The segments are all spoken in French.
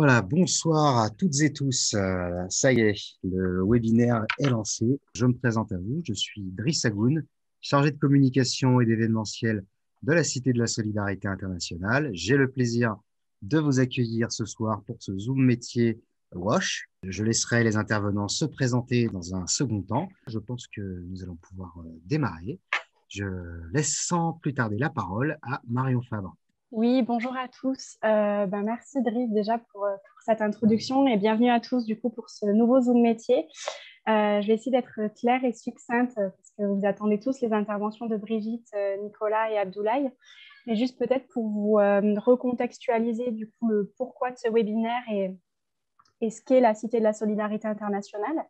Voilà, bonsoir à toutes et tous. Ça y est, le webinaire est lancé. Je me présente à vous. Je suis Driss Agoun, chargé de communication et d'événementiel de la Cité de la Solidarité Internationale. J'ai le plaisir de vous accueillir ce soir pour ce Zoom métier WASH. Je laisserai les intervenants se présenter dans un second temps. Je pense que nous allons pouvoir démarrer. Je laisse sans plus tarder la parole à Marion Fabre. Oui, bonjour à tous. Merci Driss déjà pour cette introduction et bienvenue à tous du coup pour ce nouveau Zoom métier. Je vais essayer d'être claire et succincte parce que vous attendez tous les interventions de Brigitte, Nicolas et Abdoulaye. Mais juste peut-être pour vous recontextualiser du coup le pourquoi de ce webinaire et ce qu'est la Cité de la Solidarité Internationale.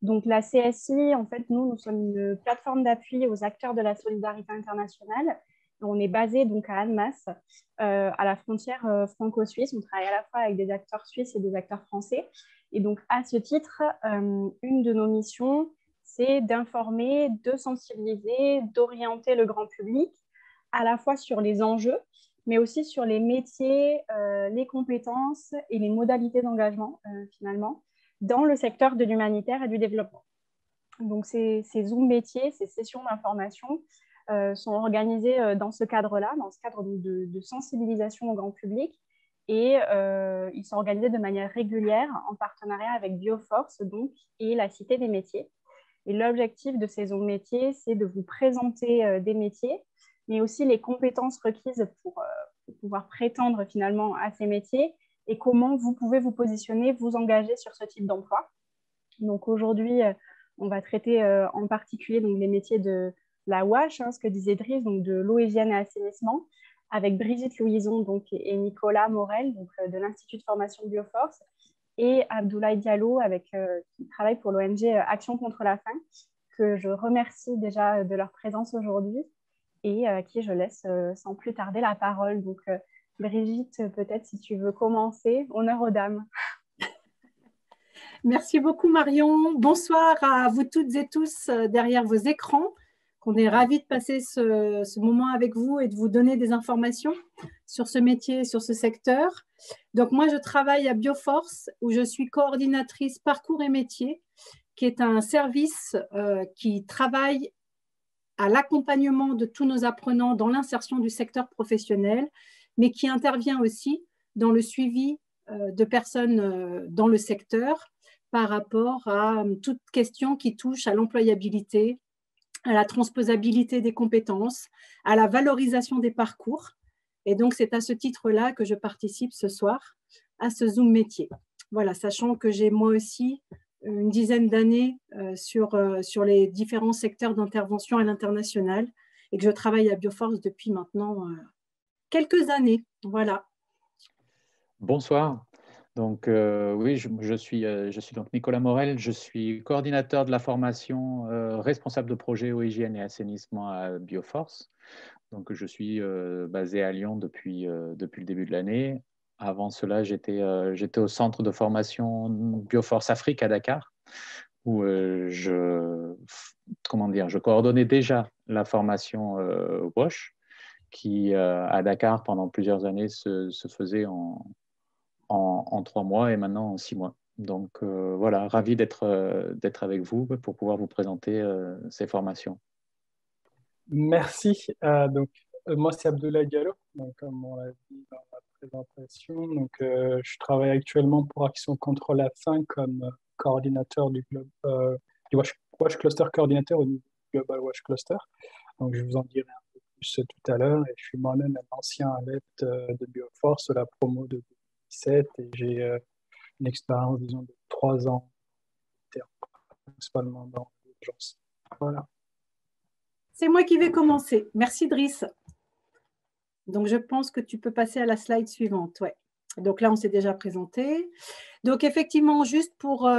Donc la CSI, en fait, nous sommes une plateforme d'appui aux acteurs de la solidarité internationale. On est basé donc à Annemasse, à la frontière franco-suisse. On travaille à la fois avec des acteurs suisses et des acteurs français. Et donc, à ce titre, une de nos missions, c'est d'informer, de sensibiliser, d'orienter le grand public, à la fois sur les enjeux, mais aussi sur les métiers, les compétences et les modalités d'engagement, finalement, dans le secteur de l'humanitaire et du développement. Donc, ces Zoom métiers, ces sessions d'information sont organisées dans ce cadre-là, dans ce cadre de sensibilisation au grand public. Et ils sont organisés de manière régulière en partenariat avec Bioforce donc, et la Cité des métiers. Et l'objectif de ces Zoom métiers, c'est de vous présenter des métiers, mais aussi les compétences requises pour pouvoir prétendre finalement à ces métiers et comment vous pouvez vous positionner, vous engager sur ce type d'emploi. Donc aujourd'hui, on va traiter en particulier donc, les métiers de la WASH, ce que disait Driss, donc de l'eau, hygiène et assainissement, avec Brigitte Louison donc, et Nicolas Morel donc, de l'Institut de formation Bioforce, et Abdoulaye Diallo qui travaille pour l'ONG Action contre la faim, que je remercie déjà de leur présence aujourd'hui et à qui je laisse sans plus tarder la parole. Donc Brigitte, peut-être si tu veux commencer, honneur aux dames. Merci beaucoup Marion. Bonsoir à vous toutes et tous derrière vos écrans. On est ravis de passer ce moment avec vous et de vous donner des informations sur ce métier, sur ce secteur. Donc moi, je travaille à Bioforce où je suis coordinatrice parcours et métiers, qui est un service qui travaille à l'accompagnement de tous nos apprenants dans l'insertion du secteur professionnel, mais qui intervient aussi dans le suivi de personnes dans le secteur par rapport à toute question qui touche à l'employabilité, à la transposabilité des compétences, à la valorisation des parcours. Et donc, c'est à ce titre-là que je participe ce soir à ce Zoom métier. Voilà, sachant que j'ai moi aussi une dizaine d'années sur les différents secteurs d'intervention à l'international et que je travaille à Bioforce depuis maintenant quelques années. Voilà. Bonsoir. Donc, oui, je suis donc Nicolas Morel, je suis coordinateur de la formation responsable de projet eau, hygiène et assainissement à Bioforce. Donc, je suis basé à Lyon depuis le début de l'année. Avant cela, j'étais au centre de formation Bioforce Afrique à Dakar, où je coordonnais déjà la formation WASH, qui à Dakar pendant plusieurs années se faisait en 3 mois et maintenant en 6 mois. Donc voilà, ravi d'être avec vous pour pouvoir vous présenter ces formations. Merci. Moi, c'est Abdoulaye Diallo, donc, comme on l'a dit dans la présentation. Donc, je travaille actuellement pour Action contre la faim comme coordinateur du WASH Cluster, coordinateur au niveau du Global WASH Cluster. Donc, je vous en dirai un peu plus tout à l'heure. Et je suis moi-même un ancien adepte de Bioforce, de la promo de 2017, et j'ai une expérience, disons, de 3 ans, principalement dans l'urgence. Voilà. C'est moi qui vais commencer. Merci Driss. Donc, je pense que tu peux passer à la slide suivante. Ouais. Donc là, on s'est déjà présenté. Donc, effectivement, juste pour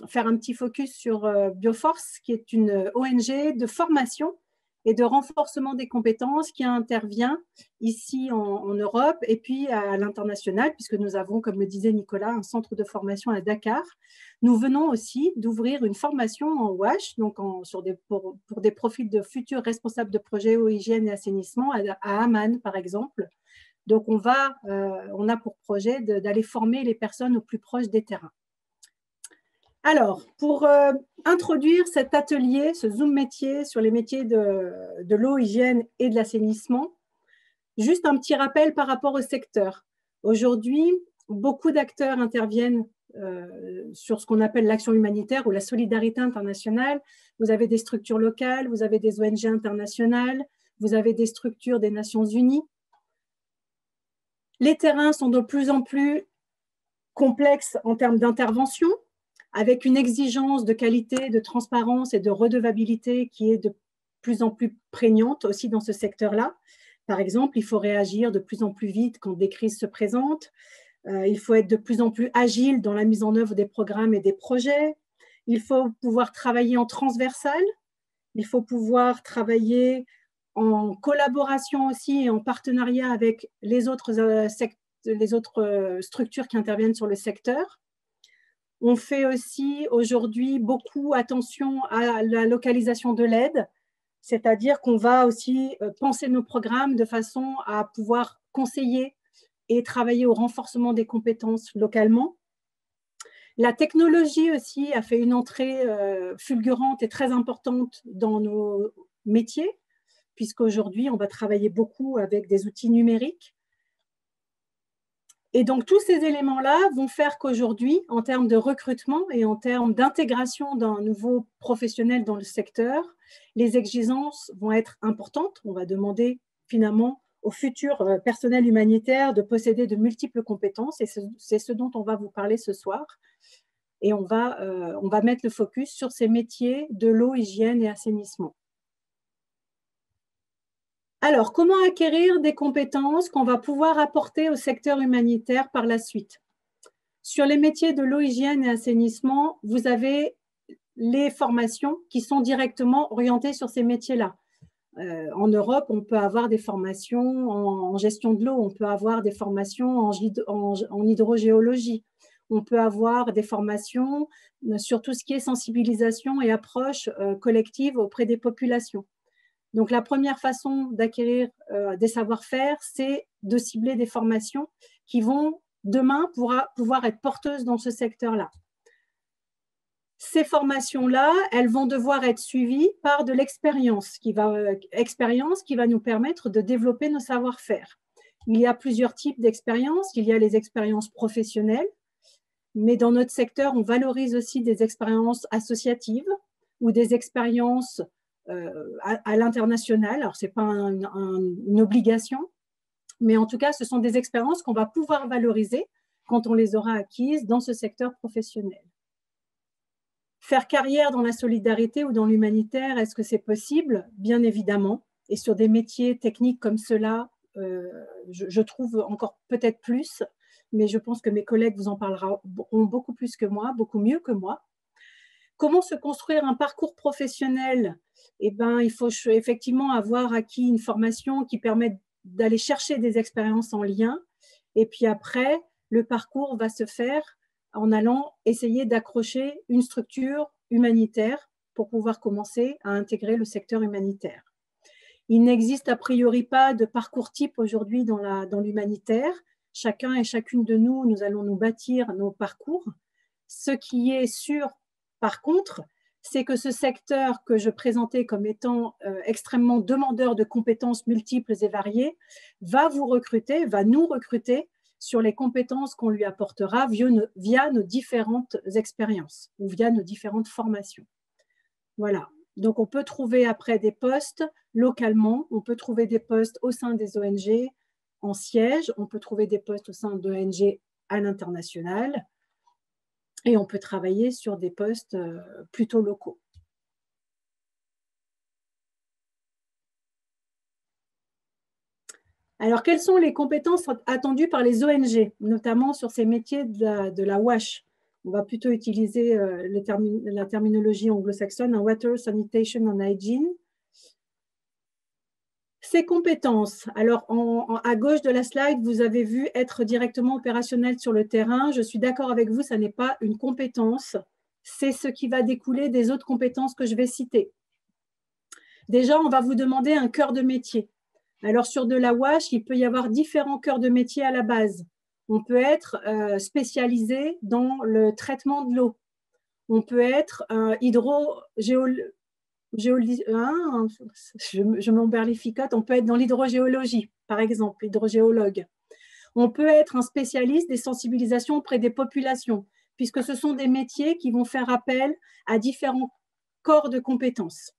faire un petit focus sur Bioforce, qui est une ONG de formation et de renforcement des compétences qui intervient ici en Europe et puis à l'international, puisque nous avons, comme le disait Nicolas, un centre de formation à Dakar. Nous venons aussi d'ouvrir une formation en WASH, donc pour des profils de futurs responsables de projets eau, hygiène et assainissement à Amman, par exemple. Donc, on a pour projet d'aller former les personnes au plus proche des terrains. Alors, pour introduire cet atelier, ce Zoom métier sur les métiers de l'eau, hygiène et de l'assainissement, juste un petit rappel par rapport au secteur. Aujourd'hui, beaucoup d'acteurs interviennent sur ce qu'on appelle l'action humanitaire ou la solidarité internationale. Vous avez des structures locales, vous avez des ONG internationales, vous avez des structures des Nations Unies. Les terrains sont de plus en plus complexes en termes d'intervention, avec une exigence de qualité, de transparence et de redevabilité qui est de plus en plus prégnante aussi dans ce secteur-là. Par exemple, il faut réagir de plus en plus vite quand des crises se présentent. Il faut être de plus en plus agile dans la mise en œuvre des programmes et des projets. Il faut pouvoir travailler en transversal. Il faut pouvoir travailler en collaboration aussi et en partenariat avec les autres structures qui interviennent sur le secteur. On fait aussi aujourd'hui beaucoup attention à la localisation de l'aide, c'est-à-dire qu'on va aussi penser nos programmes de façon à pouvoir conseiller et travailler au renforcement des compétences localement. La technologie aussi a fait une entrée fulgurante et très importante dans nos métiers, puisqu'aujourd'hui, on va travailler beaucoup avec des outils numériques. Et donc, tous ces éléments-là vont faire qu'aujourd'hui, en termes de recrutement et en termes d'intégration d'un nouveau professionnel dans le secteur, les exigences vont être importantes. On va demander finalement au futur personnel humanitaire de posséder de multiples compétences, et c'est ce dont on va vous parler ce soir. Et on va mettre le focus sur ces métiers de l'eau, hygiène et assainissement. Alors, comment acquérir des compétences qu'on va pouvoir apporter au secteur humanitaire par la suite? Sur les métiers de l'eau, hygiène et assainissement, vous avez les formations qui sont directement orientées sur ces métiers-là. En Europe, on peut avoir des formations en gestion de l'eau, on peut avoir des formations en hydrogéologie, on peut avoir des formations sur tout ce qui est sensibilisation et approche collective auprès des populations. Donc, la première façon d'acquérir des savoir-faire, c'est de cibler des formations qui vont, demain, pouvoir être porteuses dans ce secteur-là. Ces formations-là, elles vont devoir être suivies par de l'expérience qui va nous permettre de développer nos savoir-faire. Il y a plusieurs types d'expériences. Il y a les expériences professionnelles, mais dans notre secteur, on valorise aussi des expériences associatives ou des expériences à l'international. Alors, ce n'est pas une obligation, mais en tout cas, ce sont des expériences qu'on va pouvoir valoriser quand on les aura acquises dans ce secteur professionnel. Faire carrière dans la solidarité ou dans l'humanitaire, est-ce que c'est possible? Bien évidemment. Et sur des métiers techniques comme ceux-là, je trouve encore peut-être plus, mais je pense que mes collègues vous en parleront beaucoup plus que moi, beaucoup mieux que moi. Comment se construire un parcours professionnel? Eh bien, il faut effectivement avoir acquis une formation qui permette d'aller chercher des expériences en lien. Et puis après, le parcours va se faire en allant essayer d'accrocher une structure humanitaire pour pouvoir commencer à intégrer le secteur humanitaire. Il n'existe a priori pas de parcours type aujourd'hui dans l'humanitaire. Chacun et chacune de nous, nous allons nous bâtir nos parcours. Ce qui est sûr, par contre, c'est que ce secteur que je présentais comme étant extrêmement demandeur de compétences multiples et variées va nous recruter sur les compétences qu'on lui apportera via nos différentes expériences ou via nos différentes formations. Voilà. Donc, on peut trouver après des postes localement, on peut trouver des postes au sein des ONG en siège, on peut trouver des postes au sein d'ONG à l'international et on peut travailler sur des postes plutôt locaux. Alors, quelles sont les compétences attendues par les ONG, notamment sur ces métiers de la WASH? On va plutôt utiliser la terminologie anglo-saxonne, Water, Sanitation and Hygiene. Ces compétences, alors à gauche de la slide, vous avez vu être directement opérationnel sur le terrain. Je suis d'accord avec vous, ça n'est pas une compétence, c'est ce qui va découler des autres compétences que je vais citer. Déjà, on va vous demander un cœur de métier. Alors, sur de la WASH, il peut y avoir différents cœurs de métier à la base. On peut être spécialisé dans le traitement de l'eau. On peut être je m'emberlificote, on peut être dans l'hydrogéologie, par exemple, hydrogéologue. On peut être un spécialiste des sensibilisations auprès des populations, puisque ce sont des métiers qui vont faire appel à différents corps de compétences.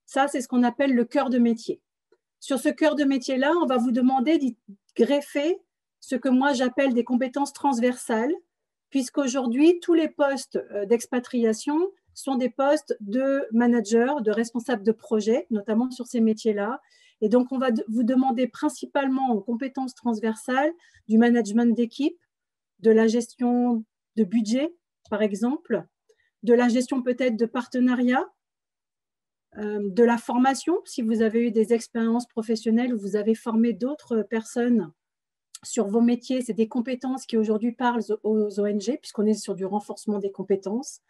Ça, c'est ce qu'on appelle le cœur de métier. Sur ce cœur de métier-là, on va vous demander d'y greffer ce que moi j'appelle des compétences transversales, puisqu'aujourd'hui, tous les postes d'expatriation sont des postes de manager, de responsable de projet, notamment sur ces métiers-là. Et donc, on va vous demander principalement en compétences transversales du management d'équipe, de la gestion de budget, par exemple, de la gestion peut-être de partenariat, de la formation, si vous avez eu des expériences professionnelles où vous avez formé d'autres personnes sur vos métiers, c'est des compétences qui aujourd'hui parlent aux ONG, puisqu'on est sur du renforcement des compétences.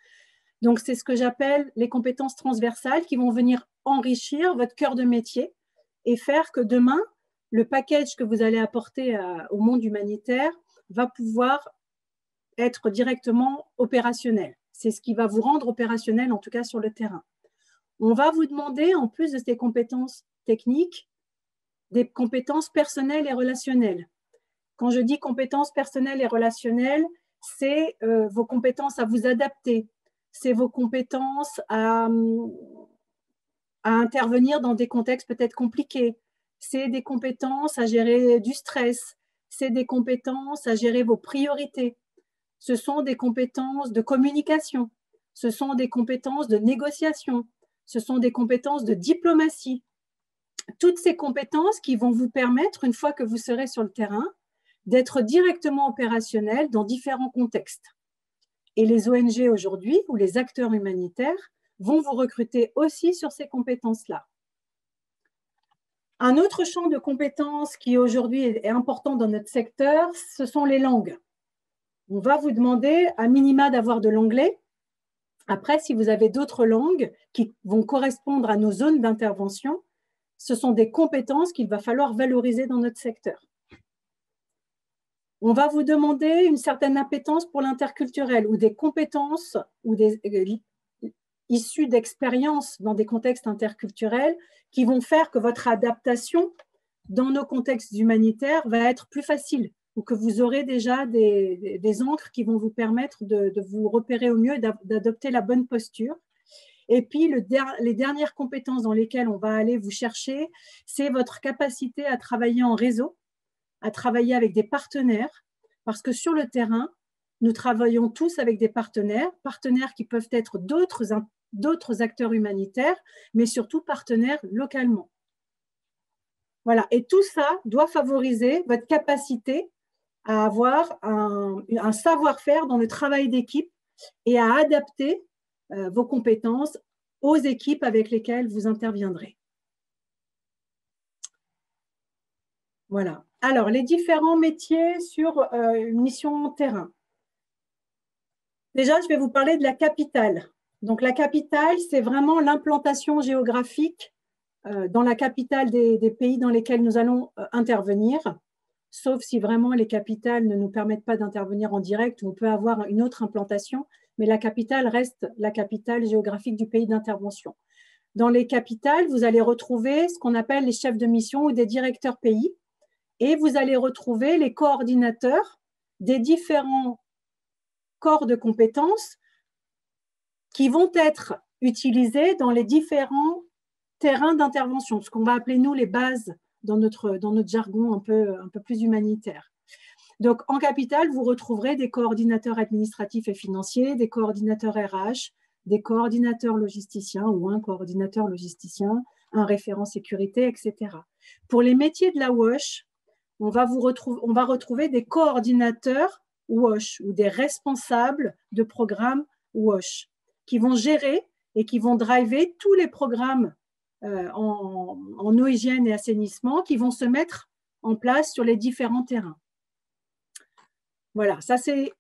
Donc, c'est ce que j'appelle les compétences transversales qui vont venir enrichir votre cœur de métier et faire que demain, le package que vous allez apporter au monde humanitaire va pouvoir être directement opérationnel. C'est ce qui va vous rendre opérationnel, en tout cas sur le terrain. On va vous demander, en plus de ces compétences techniques, des compétences personnelles et relationnelles. Quand je dis compétences personnelles et relationnelles, c'est vos compétences à vous adapter, c'est vos compétences à intervenir dans des contextes peut-être compliqués, c'est des compétences à gérer du stress, c'est des compétences à gérer vos priorités, ce sont des compétences de communication, ce sont des compétences de négociation, ce sont des compétences de diplomatie. Toutes ces compétences qui vont vous permettre, une fois que vous serez sur le terrain, d'être directement opérationnel dans différents contextes. Et les ONG aujourd'hui, ou les acteurs humanitaires, vont vous recruter aussi sur ces compétences-là. Un autre champ de compétences qui aujourd'hui est important dans notre secteur, ce sont les langues. On va vous demander à minima d'avoir de l'anglais. Après, si vous avez d'autres langues qui vont correspondre à nos zones d'intervention, ce sont des compétences qu'il va falloir valoriser dans notre secteur. On va vous demander une certaine appétence pour l'interculturel ou des compétences ou issues d'expériences dans des contextes interculturels qui vont faire que votre adaptation dans nos contextes humanitaires va être plus facile ou que vous aurez déjà des ancres qui vont vous permettre de vous repérer au mieux et d'adopter la bonne posture. Et puis, les dernières compétences dans lesquelles on va aller vous chercher, c'est votre capacité à travailler en réseau, à travailler avec des partenaires, parce que sur le terrain, nous travaillons tous avec des partenaires qui peuvent être d'autres acteurs humanitaires, mais surtout partenaires localement. Voilà, et tout ça doit favoriser votre capacité à avoir un savoir-faire dans le travail d'équipe et à adapter vos compétences aux équipes avec lesquelles vous interviendrez. Voilà. Alors, les différents métiers sur une mission terrain. Déjà, je vais vous parler de la capitale. Donc, la capitale, c'est vraiment l'implantation géographique dans la capitale des pays dans lesquels nous allons intervenir, sauf si vraiment les capitales ne nous permettent pas d'intervenir en direct, où on peut avoir une autre implantation, mais la capitale reste la capitale géographique du pays d'intervention. Dans les capitales, vous allez retrouver ce qu'on appelle les chefs de mission ou des directeurs pays, et vous allez retrouver les coordinateurs des différents corps de compétences qui vont être utilisés dans les différents terrains d'intervention, ce qu'on va appeler, nous, les bases dans notre jargon un peu plus humanitaire. Donc, en capitale, vous retrouverez des coordinateurs administratifs et financiers, des coordinateurs RH, des coordinateurs logisticiens ou un coordinateur logisticien, un référent sécurité, etc. Pour les métiers de la WASH, on va retrouver des coordinateurs WASH ou des responsables de programmes WASH qui vont gérer et qui vont driver tous les programmes en eau, hygiène et assainissement qui vont se mettre en place sur les différents terrains. Voilà, ça c'est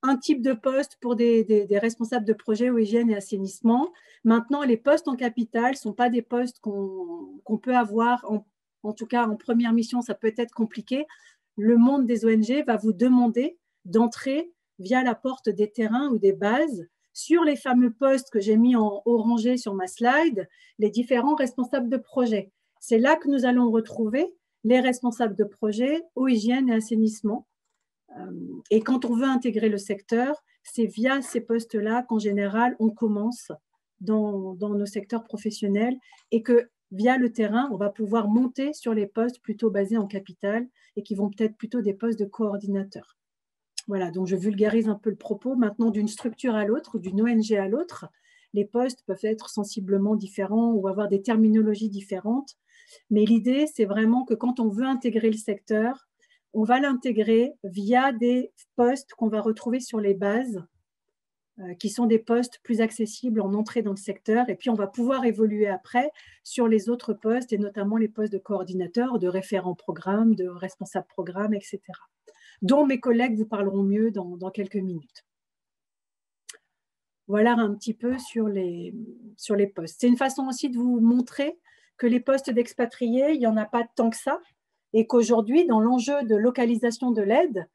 un type de poste pour des responsables de projet eau, hygiène et assainissement. Maintenant, les postes en capitale ne sont pas des postes qu'on peut avoir en tout cas en première mission, ça peut être compliqué, le monde des ONG va vous demander d'entrer via la porte des terrains ou des bases sur les fameux postes que j'ai mis en orangé sur ma slide, les différents responsables de projet. C'est là que nous allons retrouver les responsables de projet eau, hygiène et assainissement. Et quand on veut intégrer le secteur, c'est via ces postes-là qu'en général, on commence dans nos secteurs professionnels et que via le terrain, on va pouvoir monter sur les postes plutôt basés en capitale et qui vont peut-être plutôt des postes de coordinateurs. Voilà, donc je vulgarise un peu le propos. Maintenant, d'une structure à l'autre ou d'une ONG à l'autre, les postes peuvent être sensiblement différents ou avoir des terminologies différentes. Mais l'idée, c'est vraiment que quand on veut intégrer le secteur, on va l'intégrer via des postes qu'on va retrouver sur les bases, qui sont des postes plus accessibles en entrée dans le secteur. Et puis, on va pouvoir évoluer après sur les autres postes, et notamment les postes de coordinateur, de référent programme, de responsable programme, etc., dont mes collègues vous parleront mieux dans quelques minutes. Voilà un petit peu sur les postes. C'est une façon aussi de vous montrer que les postes d'expatriés, il n'y en a pas tant que ça, et qu'aujourd'hui, dans l'enjeu de localisation de l'aide,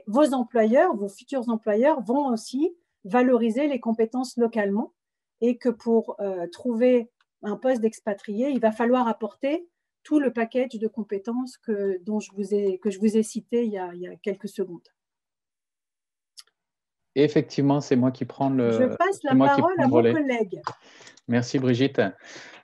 vos employeurs, vos futurs employeurs vont aussi valoriser les compétences localement, et que pour trouver un poste d'expatrié, il va falloir apporter tout le package de compétences que je vous ai cité il y a quelques secondes. Effectivement, c'est moi qui prends le Je passe la parole à mon collègue. Merci Brigitte.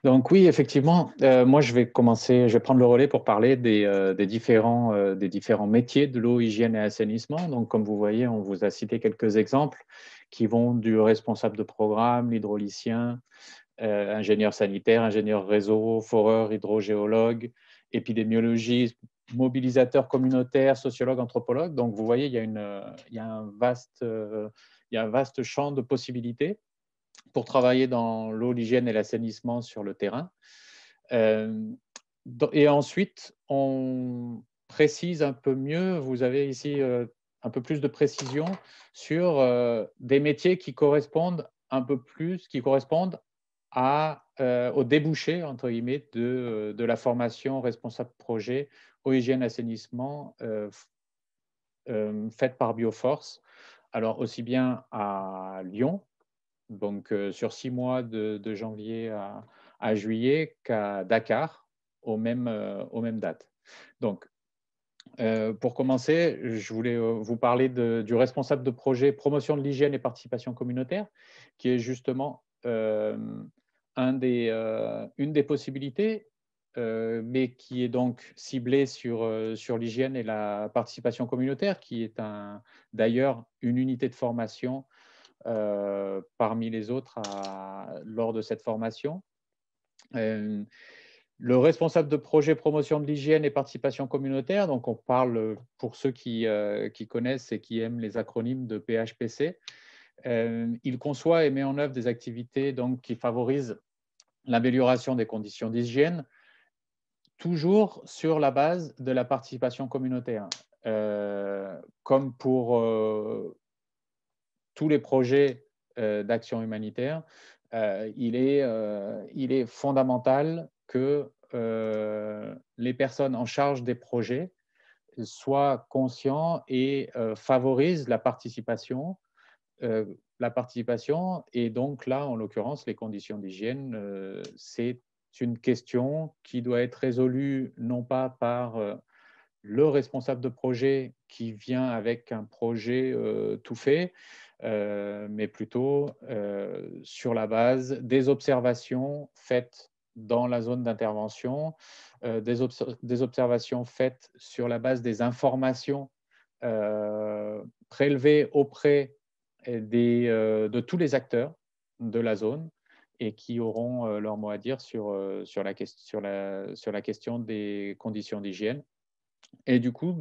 Donc oui, effectivement, moi je vais prendre le relais pour parler des différents métiers de l'eau, hygiène et assainissement. Donc comme vous voyez, on vous a cité quelques exemples qui vont du responsable de programme, l'hydraulicien, ingénieur sanitaire, ingénieur réseau, foreur, hydrogéologue, épidémiologiste, mobilisateur communautaire, sociologue, anthropologue. Donc vous voyez, il y a un vaste champ de possibilités pour travailler dans l'eau, l'hygiène et l'assainissement sur le terrain. Et ensuite, on précise un peu mieux, vous avez ici un peu plus de précision sur des métiers qui correspondent un peu plus, qui correspondent au débouché, entre guillemets, de la formation responsable projet eau, hygiène, assainissement faite par Bioforce. Alors, aussi bien à Lyon, donc sur 6 mois de janvier à juillet, qu'à Dakar, aux mêmes dates. Donc, pour commencer, je voulais vous parler du responsable de projet promotion de l'hygiène et participation communautaire, qui est justement une des possibilités, mais qui est donc ciblée sur l'hygiène et la participation communautaire, qui est d'ailleurs une unité de formation parmi les autres lors de cette formation. Le responsable de projet promotion de l'hygiène et participation communautaire, donc on parle, pour ceux qui connaissent et qui aiment les acronymes, de PHPC, il conçoit et met en œuvre des activités donc, qui favorisent l'amélioration des conditions d'hygiène, toujours sur la base de la participation communautaire. Comme pour tous les projets d'action humanitaire, il est fondamental que les personnes en charge des projets soient conscients et favorisent la participation. Et donc là, en l'occurrence, les conditions d'hygiène, c'est une question qui doit être résolue non pas par le responsable de projet qui vient avec un projet tout fait, mais plutôt sur la base des observations faites dans la zone d'intervention, des observations faites sur la base des informations prélevées auprès de tous les acteurs de la zone et qui auront leur mot à dire sur la question des conditions d'hygiène. Et du coup,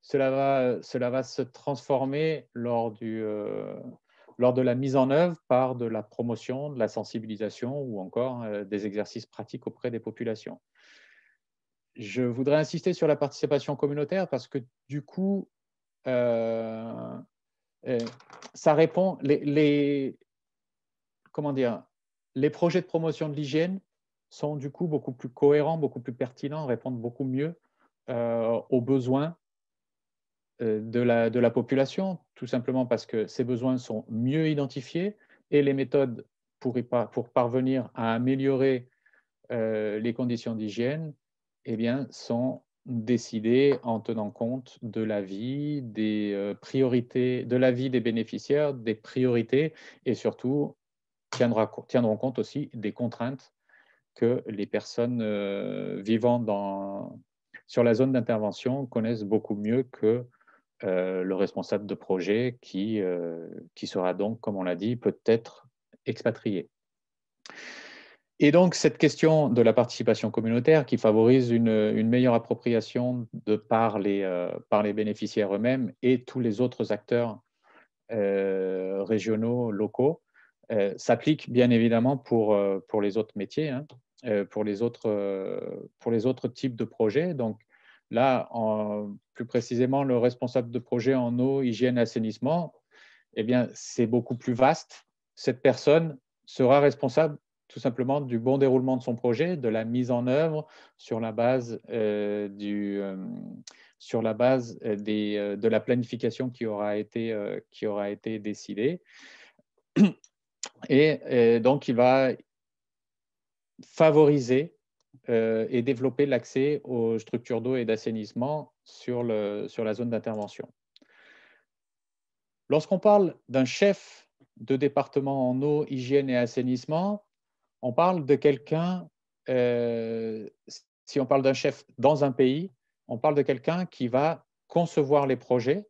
cela va se transformer lors de la mise en œuvre par de la promotion, de la sensibilisation ou encore des exercices pratiques auprès des populations. Je voudrais insister sur la participation communautaire parce que du coup, ça répond, les projets de promotion de l'hygiène sont du coup beaucoup plus cohérents, beaucoup plus pertinents, répondent beaucoup mieux aux besoins de la population, tout simplement parce que ces besoins sont mieux identifiés et les méthodes pour parvenir à améliorer les conditions d'hygiène eh bien, sont décidées en tenant compte de la vie, des priorités, de la vie des bénéficiaires, des priorités et surtout tiendront compte aussi des contraintes que les personnes vivant sur la zone d'intervention connaissent beaucoup mieux que le responsable de projet qui sera donc, comme on l'a dit, peut-être expatrié. Et donc, cette question de la participation communautaire qui favorise une meilleure appropriation par les bénéficiaires eux-mêmes et tous les autres acteurs régionaux, locaux, s'applique bien évidemment pour les autres métiers, hein, pour les autres types de projets. Donc là, plus précisément, le responsable de projet en eau, hygiène et assainissement, eh bien, c'est beaucoup plus vaste. Cette personne sera responsable tout simplement du bon déroulement de son projet, de la mise en œuvre sur la base, de la planification qui aura été décidée. Et donc, il va favoriser et développer l'accès aux structures d'eau et d'assainissement sur la zone d'intervention. Lorsqu'on parle d'un chef de département en eau, hygiène et assainissement, on parle de quelqu'un, si on parle d'un chef dans un pays, on parle de quelqu'un qui va concevoir les projets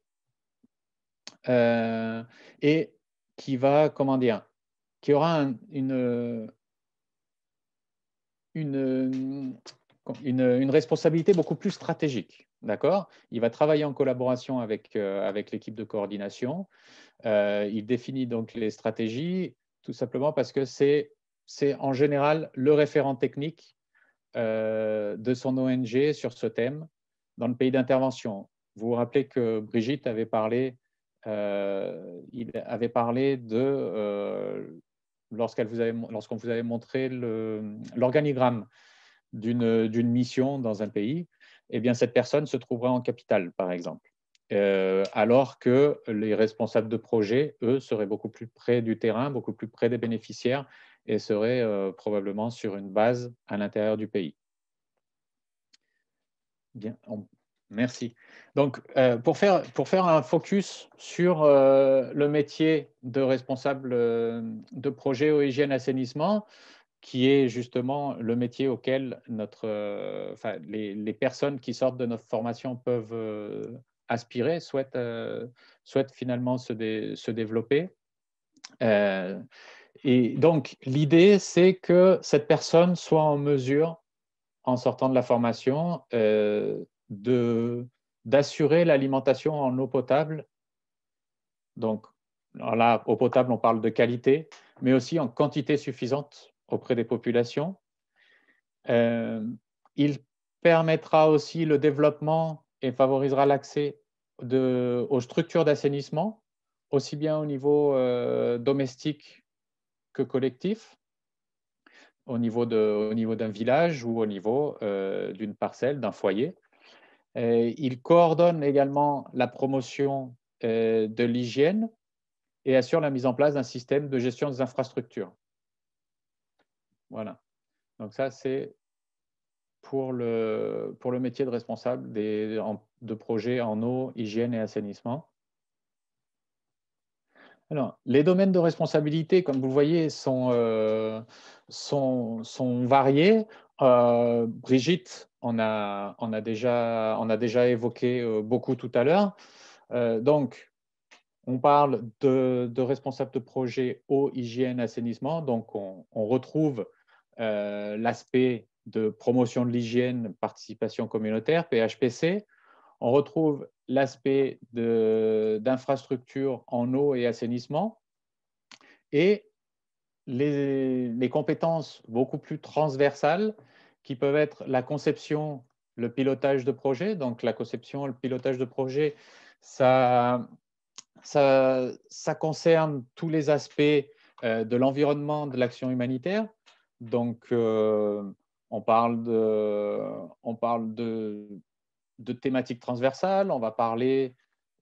et qui va, comment dire, qui aura une responsabilité beaucoup plus stratégique. D'accord ? Il va travailler en collaboration avec l'équipe de coordination. Il définit donc les stratégies, tout simplement parce que c'est en général le référent technique de son ONG sur ce thème dans le pays d'intervention. Vous vous rappelez que Brigitte avait parlé, lorsqu'on vous avait montré l'organigramme d'une mission dans un pays, eh bien, cette personne se trouverait en capitale, par exemple. Alors que les responsables de projet, eux, seraient beaucoup plus près du terrain, beaucoup plus près des bénéficiaires et seraient probablement sur une base à l'intérieur du pays. Bien, merci. Donc, pour faire un focus sur le métier de responsable de projet eau, hygiène, assainissement, qui est justement le métier auquel les personnes qui sortent de notre formation peuvent aspirer, souhaitent finalement se développer. Et donc, l'idée, c'est que cette personne soit en mesure, en sortant de la formation, d'assurer l'alimentation en eau potable. Donc, là, eau potable, on parle de qualité, mais aussi en quantité suffisante auprès des populations. Il permettra aussi le développement et favorisera l'accès aux structures d'assainissement, aussi bien au niveau domestique que collectif, au niveau d'un village ou au niveau d'une parcelle, d'un foyer. Il coordonne également la promotion de l'hygiène et assure la mise en place d'un système de gestion des infrastructures. Voilà. Donc ça, c'est pour le métier de responsable de projet en eau, hygiène et assainissement. Alors, les domaines de responsabilité, comme vous le voyez, sont variés. Brigitte on a déjà évoqué beaucoup tout à l'heure. Donc, on parle de responsable de projet eau, hygiène, assainissement. Donc, on retrouve l'aspect de promotion de l'hygiène, participation communautaire, PHPC. On retrouve l'aspect d'infrastructure en eau et assainissement et les compétences beaucoup plus transversales qui peuvent être la conception, le pilotage de projet. Donc, la conception, le pilotage de projet, ça concerne tous les aspects de l'environnement, de l'action humanitaire. Donc, on parle de thématiques transversales, on va parler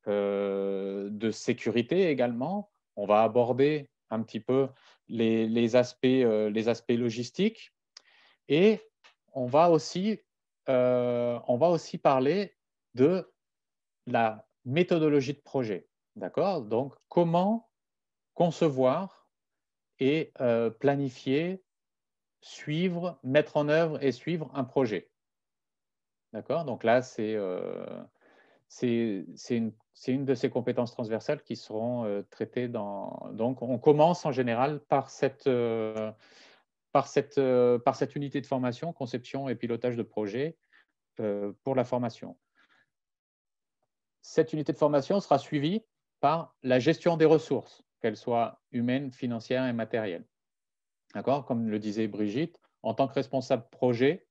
de sécurité également. On va aborder un petit peu les aspects logistiques et on va aussi parler de la méthodologie de projet. D'accord? Donc, comment concevoir et planifier, suivre, mettre en œuvre et suivre un projet. D'accord? Donc là, c'est une de ces compétences transversales qui seront traitées dans… Donc, on commence en général par cette unité de formation, conception et pilotage de projet pour la formation. Cette unité de formation sera suivie par la gestion des ressources, qu'elles soient humaines, financières et matérielles. D'accord? Comme le disait Brigitte, en tant que responsable projet,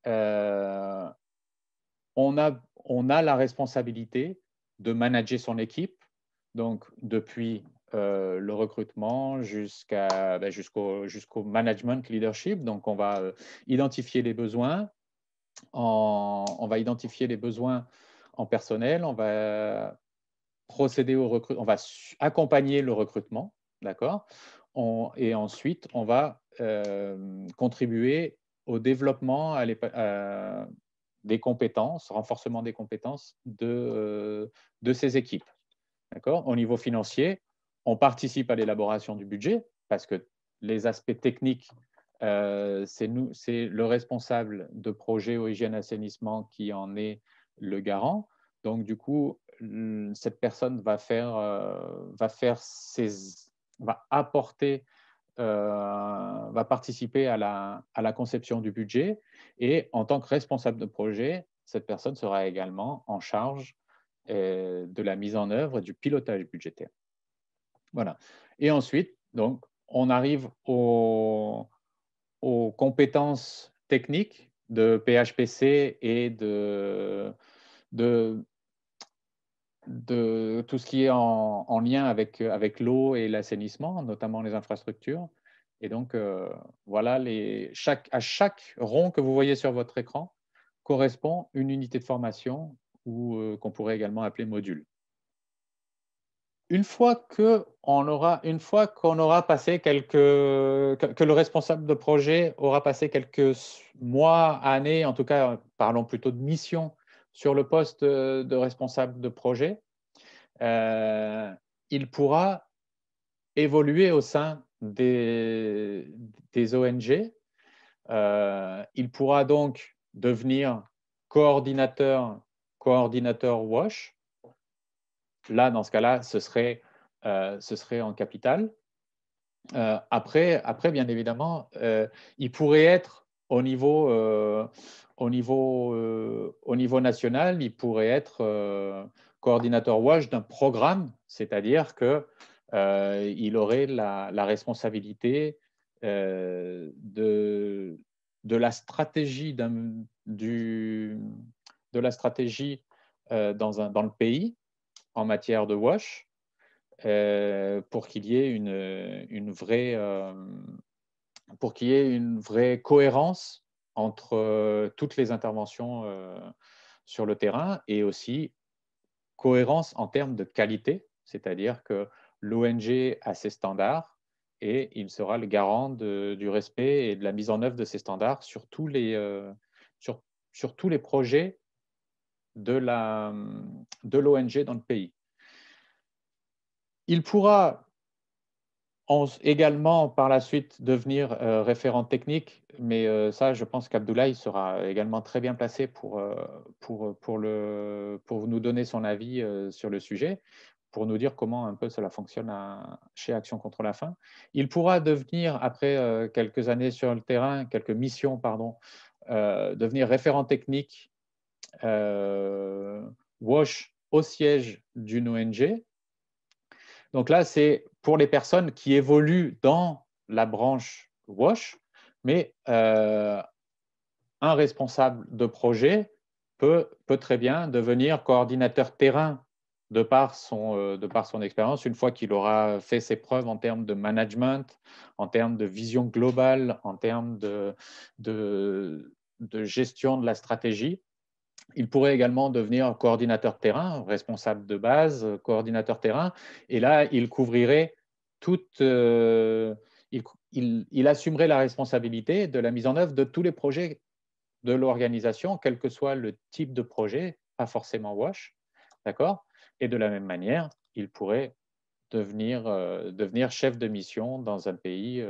on a la responsabilité de manager son équipe, donc depuis le recrutement jusqu'au management leadership. Donc, on va identifier les besoins, on va identifier les besoins en personnel, on va procéder au recrutement, on va accompagner le recrutement, d'accord? Et ensuite, on va contribuer au développement des compétences, renforcement des compétences de ces équipes. D'accord? Au niveau financier, on participe à l'élaboration du budget parce que les aspects techniques, c'est le responsable de projet eau, hygiène, assainissement qui en est le garant. Donc, du coup, cette personne va apporter, va participer à la conception du budget et en tant que responsable de projet, cette personne sera également en charge de la mise en œuvre et du pilotage budgétaire. Voilà. Et ensuite, donc, on arrive aux compétences techniques de PHPC et de tout ce qui est en lien avec l'eau et l'assainissement, notamment les infrastructures. Et donc, voilà, à chaque rond que vous voyez sur votre écran correspond une unité de formation ou qu'on pourrait également appeler module. Une fois qu'on aura passé que le responsable de projet aura passé quelques mois, années, en tout cas, parlons plutôt de mission sur le poste de responsable de projet, il pourra évoluer au sein des ONG. Il pourra donc devenir coordinateur WASH. Là, dans ce cas-là, ce serait en capital. Après, bien évidemment, il pourrait être au niveau national, il pourrait être coordinateur WASH d'un programme, c'est-à-dire qu'il aurait la responsabilité de la stratégie dans le pays en matière de WASH pour qu'il y ait une vraie cohérence entre toutes les interventions sur le terrain et aussi cohérence en termes de qualité, c'est-à-dire que l'ONG a ses standards et il sera le garant du respect et de la mise en œuvre de ces standards sur tous les projets de l'ONG dans le pays. Il pourra également par la suite devenir référent technique, mais ça, je pense qu'Abdoulaye sera également très bien placé pour nous donner son avis sur le sujet, pour nous dire comment un peu cela fonctionne chez Action contre la faim. Il pourra devenir, après quelques années sur le terrain, quelques missions, pardon, devenir référent technique WASH au siège d'une ONG. Donc là, c'est pour les personnes qui évoluent dans la branche WASH, mais un responsable de projet peut très bien devenir coordinateur terrain de par son expérience, une fois qu'il aura fait ses preuves en termes de management, en termes de vision globale, en termes de gestion de la stratégie. Il pourrait également devenir coordinateur terrain, responsable de base, coordinateur terrain. Et là, il couvrirait il assumerait la responsabilité de la mise en œuvre de tous les projets de l'organisation, quel que soit le type de projet, pas forcément WASH, d'accord? Et de la même manière, il pourrait devenir chef de mission dans un pays,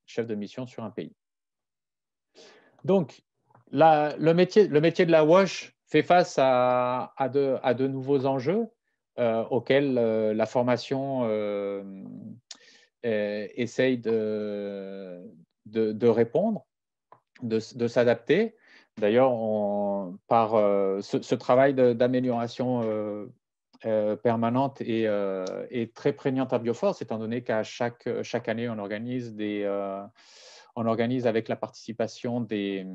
chef de mission sur un pays. Donc, le métier de la WASH fait face à de nouveaux enjeux auxquels la formation essaye de répondre, de s'adapter. D'ailleurs, par ce travail d'amélioration permanente est très prégnante à Bioforce, étant donné qu'à chaque année, on organise avec la participation des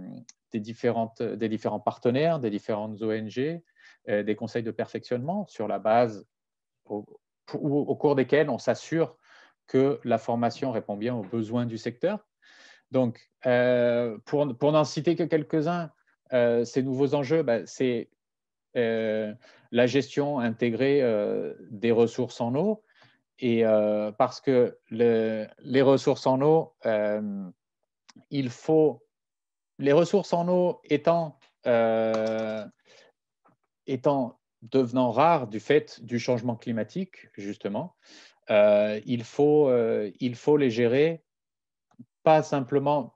différents partenaires, des différentes ONG, des conseils de perfectionnement sur la base au cours desquels on s'assure que la formation répond bien aux besoins du secteur. Donc, pour n'en citer que quelques-uns, ces nouveaux enjeux, c'est la gestion intégrée des ressources en eau. Et parce que les ressources en eau, les ressources en eau devenant rares du fait du changement climatique, justement, il faut les gérer pas simplement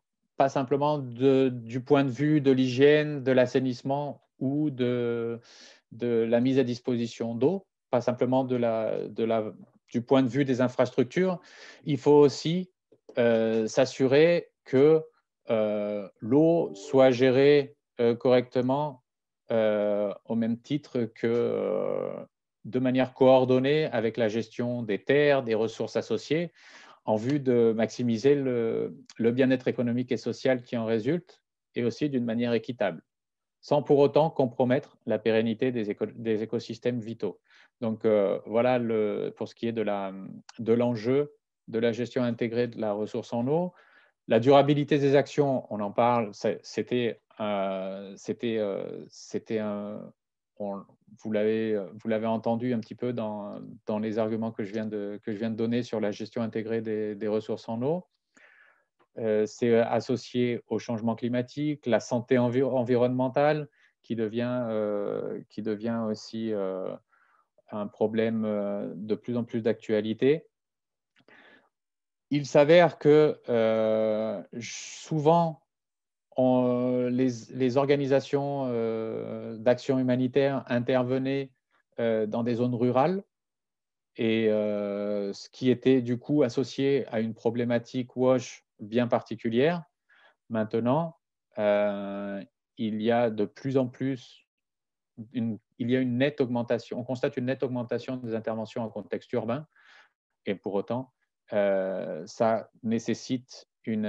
du point de vue de l'hygiène, de l'assainissement ou de la mise à disposition d'eau, pas simplement du point de vue des infrastructures. Il faut aussi s'assurer que l'eau soit gérée correctement au même titre que de manière coordonnée avec la gestion des terres, des ressources associées, en vue de maximiser le bien-être économique et social qui en résulte, et aussi d'une manière équitable, sans pour autant compromettre la pérennité des écosystèmes vitaux. Donc voilà pour ce qui est de l'enjeu de la gestion intégrée de la ressource en eau. La durabilité des actions, on en parle, vous l'avez entendu un petit peu dans les arguments que je viens de donner sur la gestion intégrée des ressources en eau. C'est associé au changement climatique, la santé environnementale qui devient aussi un problème de plus en plus d'actualité. Il s'avère que souvent, les organisations d'action humanitaire intervenaient dans des zones rurales, et ce qui était du coup associé à une problématique WASH bien particulière. Maintenant, il y a de plus en plus une nette augmentation, on constate une nette augmentation des interventions en contexte urbain, et pour autant, ça nécessite une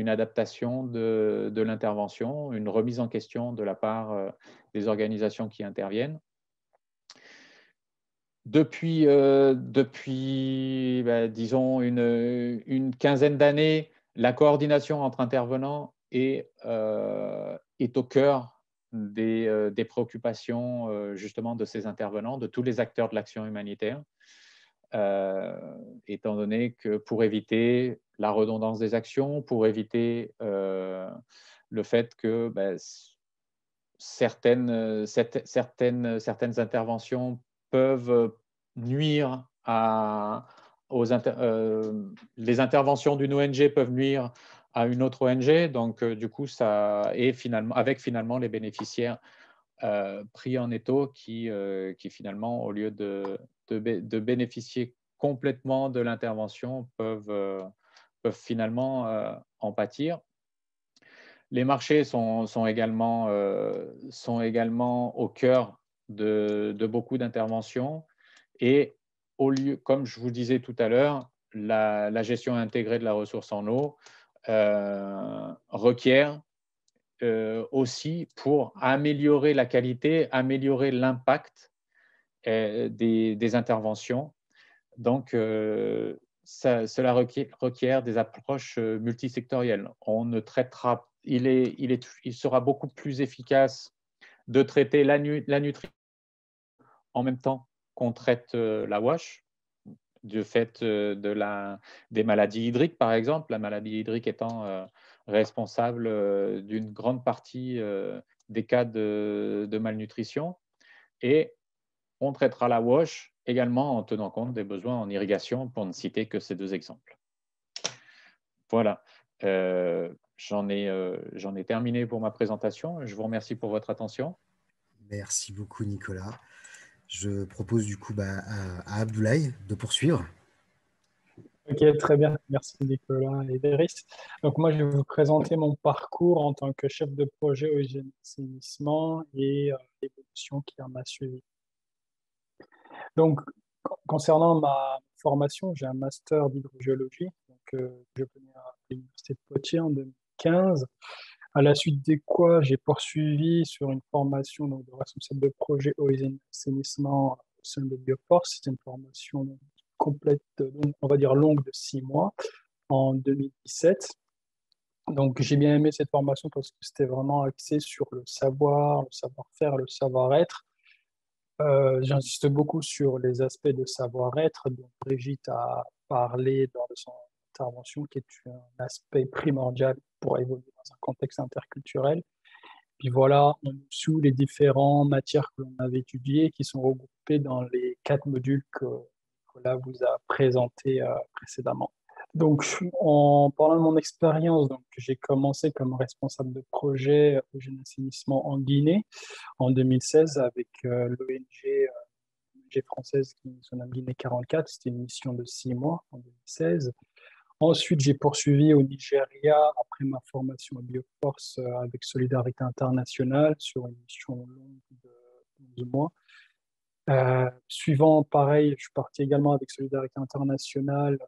adaptation de l'intervention, une remise en question de la part des organisations qui interviennent. Depuis disons, une quinzaine d'années, la coordination entre intervenants est au cœur des préoccupations justement de ces intervenants, de tous les acteurs de l'action humanitaire. Étant donné que pour éviter la redondance des actions, pour éviter le fait que certaines interventions peuvent nuire les interventions d'une ONG peuvent nuire à une autre ONG, donc du coup avec finalement les bénéficiaires pris en étau qui finalement, au lieu de bénéficier complètement de l'intervention, peuvent finalement en pâtir. Les marchés sont également au cœur de beaucoup d'interventions, et au lieu, comme je vous disais tout à l'heure, la gestion intégrée de la ressource en eau requiert aussi, pour améliorer la qualité, améliorer l'impact, des interventions. Donc, cela requiert des approches multisectorielles. On ne traitera, il sera beaucoup plus efficace de traiter la nutrition en même temps qu'on traite la WASH, du fait des maladies hydriques, par exemple, la maladie hydrique étant responsable d'une grande partie des cas de malnutrition. Et on traitera la WASH également en tenant compte des besoins en irrigation, pour ne citer que ces 2 exemples. Voilà, j'en ai terminé pour ma présentation. Je vous remercie pour votre attention. Merci beaucoup, Nicolas. Je propose du coup à Abdoulaye de poursuivre. Ok, très bien. Merci Nicolas et Driss. Donc moi, je vais vous présenter mon parcours en tant que chef de projet au hygiène et assainissement et l'évolution qui en a suivi. Donc, concernant ma formation, j'ai un master d'hydrogéologie que j'ai obtenu à l'Université de Poitiers en 2015. À la suite de quoi, j'ai poursuivi sur une formation donc, de responsable de projet eau et assainissement au sein de Bioforce. C'était une formation complète, on va dire longue, de 6 mois en 2017. Donc, j'ai bien aimé cette formation parce que c'était vraiment axé sur le savoir, le savoir-faire, le savoir-être. J'insiste beaucoup sur les aspects de savoir-être dont Brigitte a parlé lors de son intervention, qui est un aspect primordial pour évoluer dans un contexte interculturel. Puis voilà, en dessous, les différentes matières que l'on avait étudiées qui sont regroupées dans les 4 modules que Nicolas vous a présentés précédemment. Donc, en parlant de mon expérience, donc j'ai commencé comme responsable de projet au Hygiène et assainissement en Guinée en 2016 avec l'ONG française qui se nomme Guinée 44. C'était une mission de 6 mois en 2016. Ensuite, j'ai poursuivi au Nigeria après ma formation à Bioforce avec Solidarité Internationale sur une mission longue de 11 mois. Suivant, pareil, je suis parti également avec Solidarité Internationale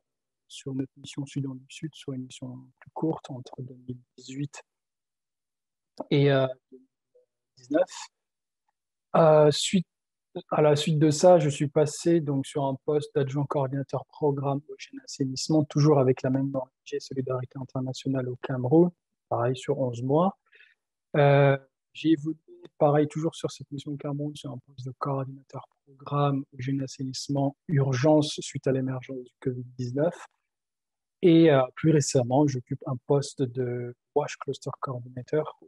sur notre mission Soudan du Sud, sur une mission plus courte entre 2018 et 2019. À la suite de ça, je suis passé donc sur un poste d'adjoint coordinateur programme au hygiène et assainissement, toujours avec la même ONG Solidarité Internationale au Cameroun, pareil sur 11 mois. J'ai évolué, pareil, toujours sur cette mission au Cameroun, sur un poste de coordinateur programme au hygiène et assainissement urgence suite à l'émergence du Covid-19. Et plus récemment, j'occupe un poste de WASH Cluster Coordinator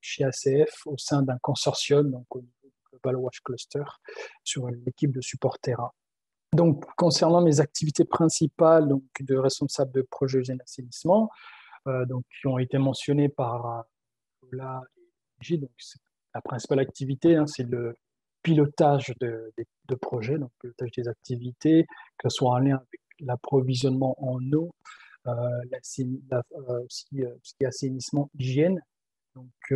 chez ACF au sein d'un consortium, donc au niveau du Global WASH Cluster, sur l'équipe de support terrain. Donc, concernant mes activités principales donc, de responsable de projet hygiène assainissement, donc, qui ont été mentionnées par Nicolas et Gilles, donc la principale activité, c'est le pilotage de projets, donc pilotage des activités, que ce soit en lien avec l'approvisionnement en eau, aussi ce qui est assainissement, hygiène. Donc,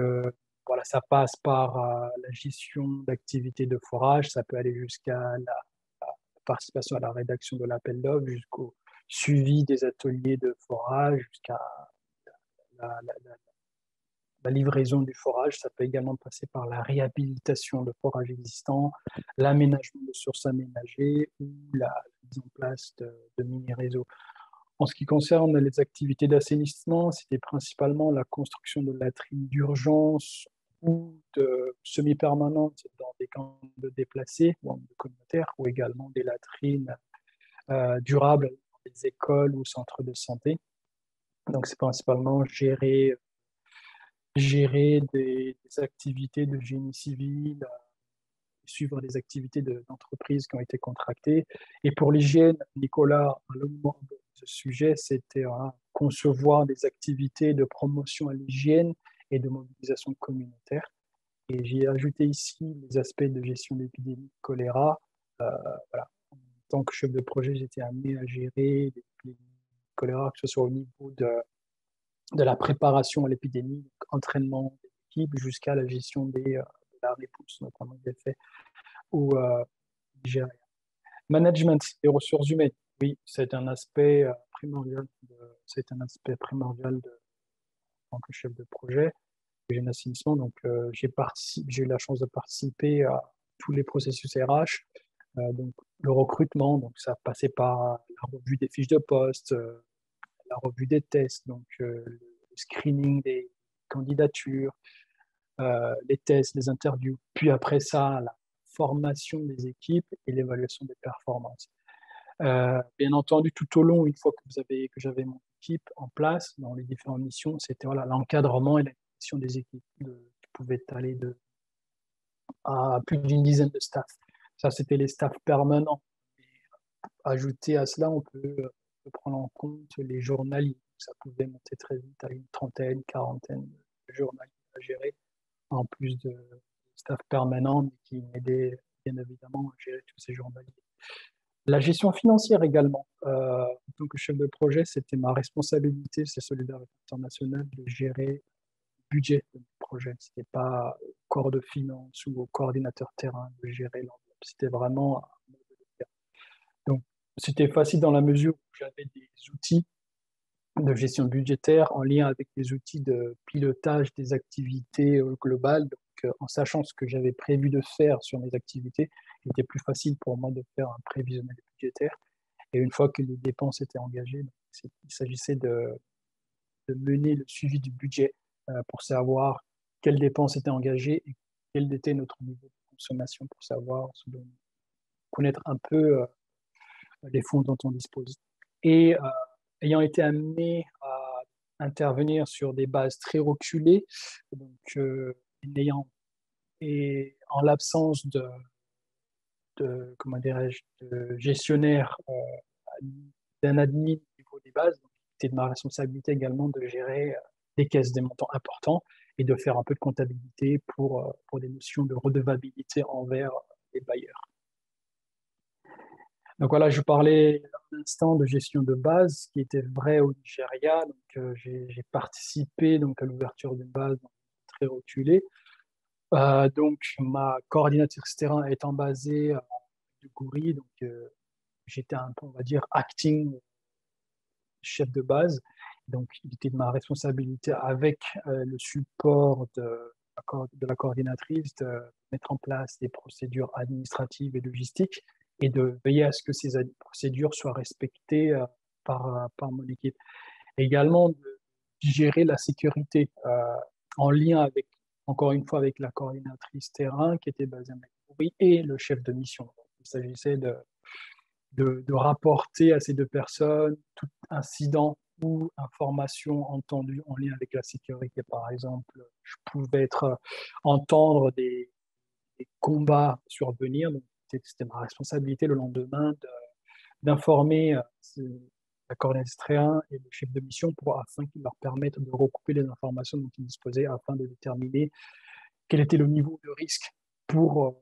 voilà, ça passe par la gestion d'activités de forage, ça peut aller jusqu'à la participation à la rédaction de l'appel d'offres, jusqu'au suivi des ateliers de forage, jusqu'à la livraison du forage. Ça peut également passer par la réhabilitation de forages existants, l'aménagement de sources aménagées ou la mise en place de mini-réseaux. En ce qui concerne les activités d'assainissement, c'était principalement la construction de latrines d'urgence ou de semi-permanentes dans des camps de déplacés ou en communautaire, ou également des latrines durables dans des écoles ou centres de santé. Donc, c'est principalement gérer des activités de génie civil, suivre les activités d'entreprises qui ont été contractées. Et pour l'hygiène, Nicolas a longuement abordé ce sujet, c'était concevoir des activités de promotion à l'hygiène et de mobilisation communautaire. Et j'ai ajouté ici les aspects de gestion d'épidémie de choléra. Voilà. En tant que chef de projet, j'étais amené à gérer l'épidémie de choléra, que ce soit au niveau de la préparation à l'épidémie, entraînement des équipes, jusqu'à la gestion de la réponse, notamment des effets ou nigérien. Management des ressources humaines, oui, c'est un aspect primordial. En tant que chef de projet, j'ai un assainissement, donc j'ai eu la chance de participer à tous les processus RH. Donc, le recrutement, donc ça passait par la revue des fiches de poste, la revue des tests, donc le screening des candidatures, les tests, les interviews, puis après ça, la formation des équipes et l'évaluation des performances. Bien entendu, tout au long, une fois que j'avais mon équipe en place dans les différentes missions, c'était voilà, l'encadrement et la gestion des équipes qui pouvaient aller à plus d'une dizaine de staff. Ça, c'était les staffs permanents. Et ajouté à cela, on peut prendre en compte les journaliers. Ça pouvait monter très vite à une trentaine, quarantaine de journaliers à gérer, en plus de staff permanent, mais qui m'aidait bien évidemment à gérer tous ces journaliers. La gestion financière également. En tant que chef de projet, c'était ma responsabilité, c'est Solidarité Internationale, de gérer le budget de mon projet. Ce n'était pas au corps de finance ou au coordinateur terrain de gérer l'enveloppe. C'était vraiment. Donc, c'était facile dans la mesure où j'avais des outils de gestion budgétaire en lien avec des outils de pilotage des activités globales. Donc, en sachant ce que j'avais prévu de faire sur mes activités, il était plus facile pour moi de faire un prévisionnel budgétaire. Et une fois que les dépenses étaient engagées, il s'agissait de mener le suivi du budget pour savoir quelles dépenses étaient engagées et quel était notre niveau de consommation pour savoir, connaître un peu les fonds dont on dispose. Et ayant été amené à intervenir sur des bases très reculées, donc et en l'absence comment dirais-je, de gestionnaire d'un admin au niveau des bases, c'était de ma responsabilité également de gérer des caisses, des montants importants et de faire un peu de comptabilité pour des notions de redevabilité envers les bailleurs. Donc voilà, je parlais un instant de gestion de base, qui était vrai au Nigeria. Donc j'ai participé donc à l'ouverture d'une base très reculée. Donc ma coordinatrice terrain étant basée à Duguri, donc j'étais un peu, on va dire, acting chef de base. Donc il était de ma responsabilité avec le support de la coordinatrice de mettre en place des procédures administratives et logistiques et de veiller à ce que ces procédures soient respectées par mon équipe. Et également de gérer la sécurité en lien avec, encore une fois, avec la coordinatrice terrain qui était basée à Maïkouri et le chef de mission. Donc, il s'agissait de rapporter à ces deux personnes tout incident ou information entendue en lien avec la sécurité. Par exemple, je pouvais entendre des combats survenir, donc c'était ma responsabilité le lendemain d'informer la coordinatrice terrain et le chef de mission afin qu'ils leur permettent de recouper les informations dont ils disposaient afin de déterminer quel était le niveau de risque pour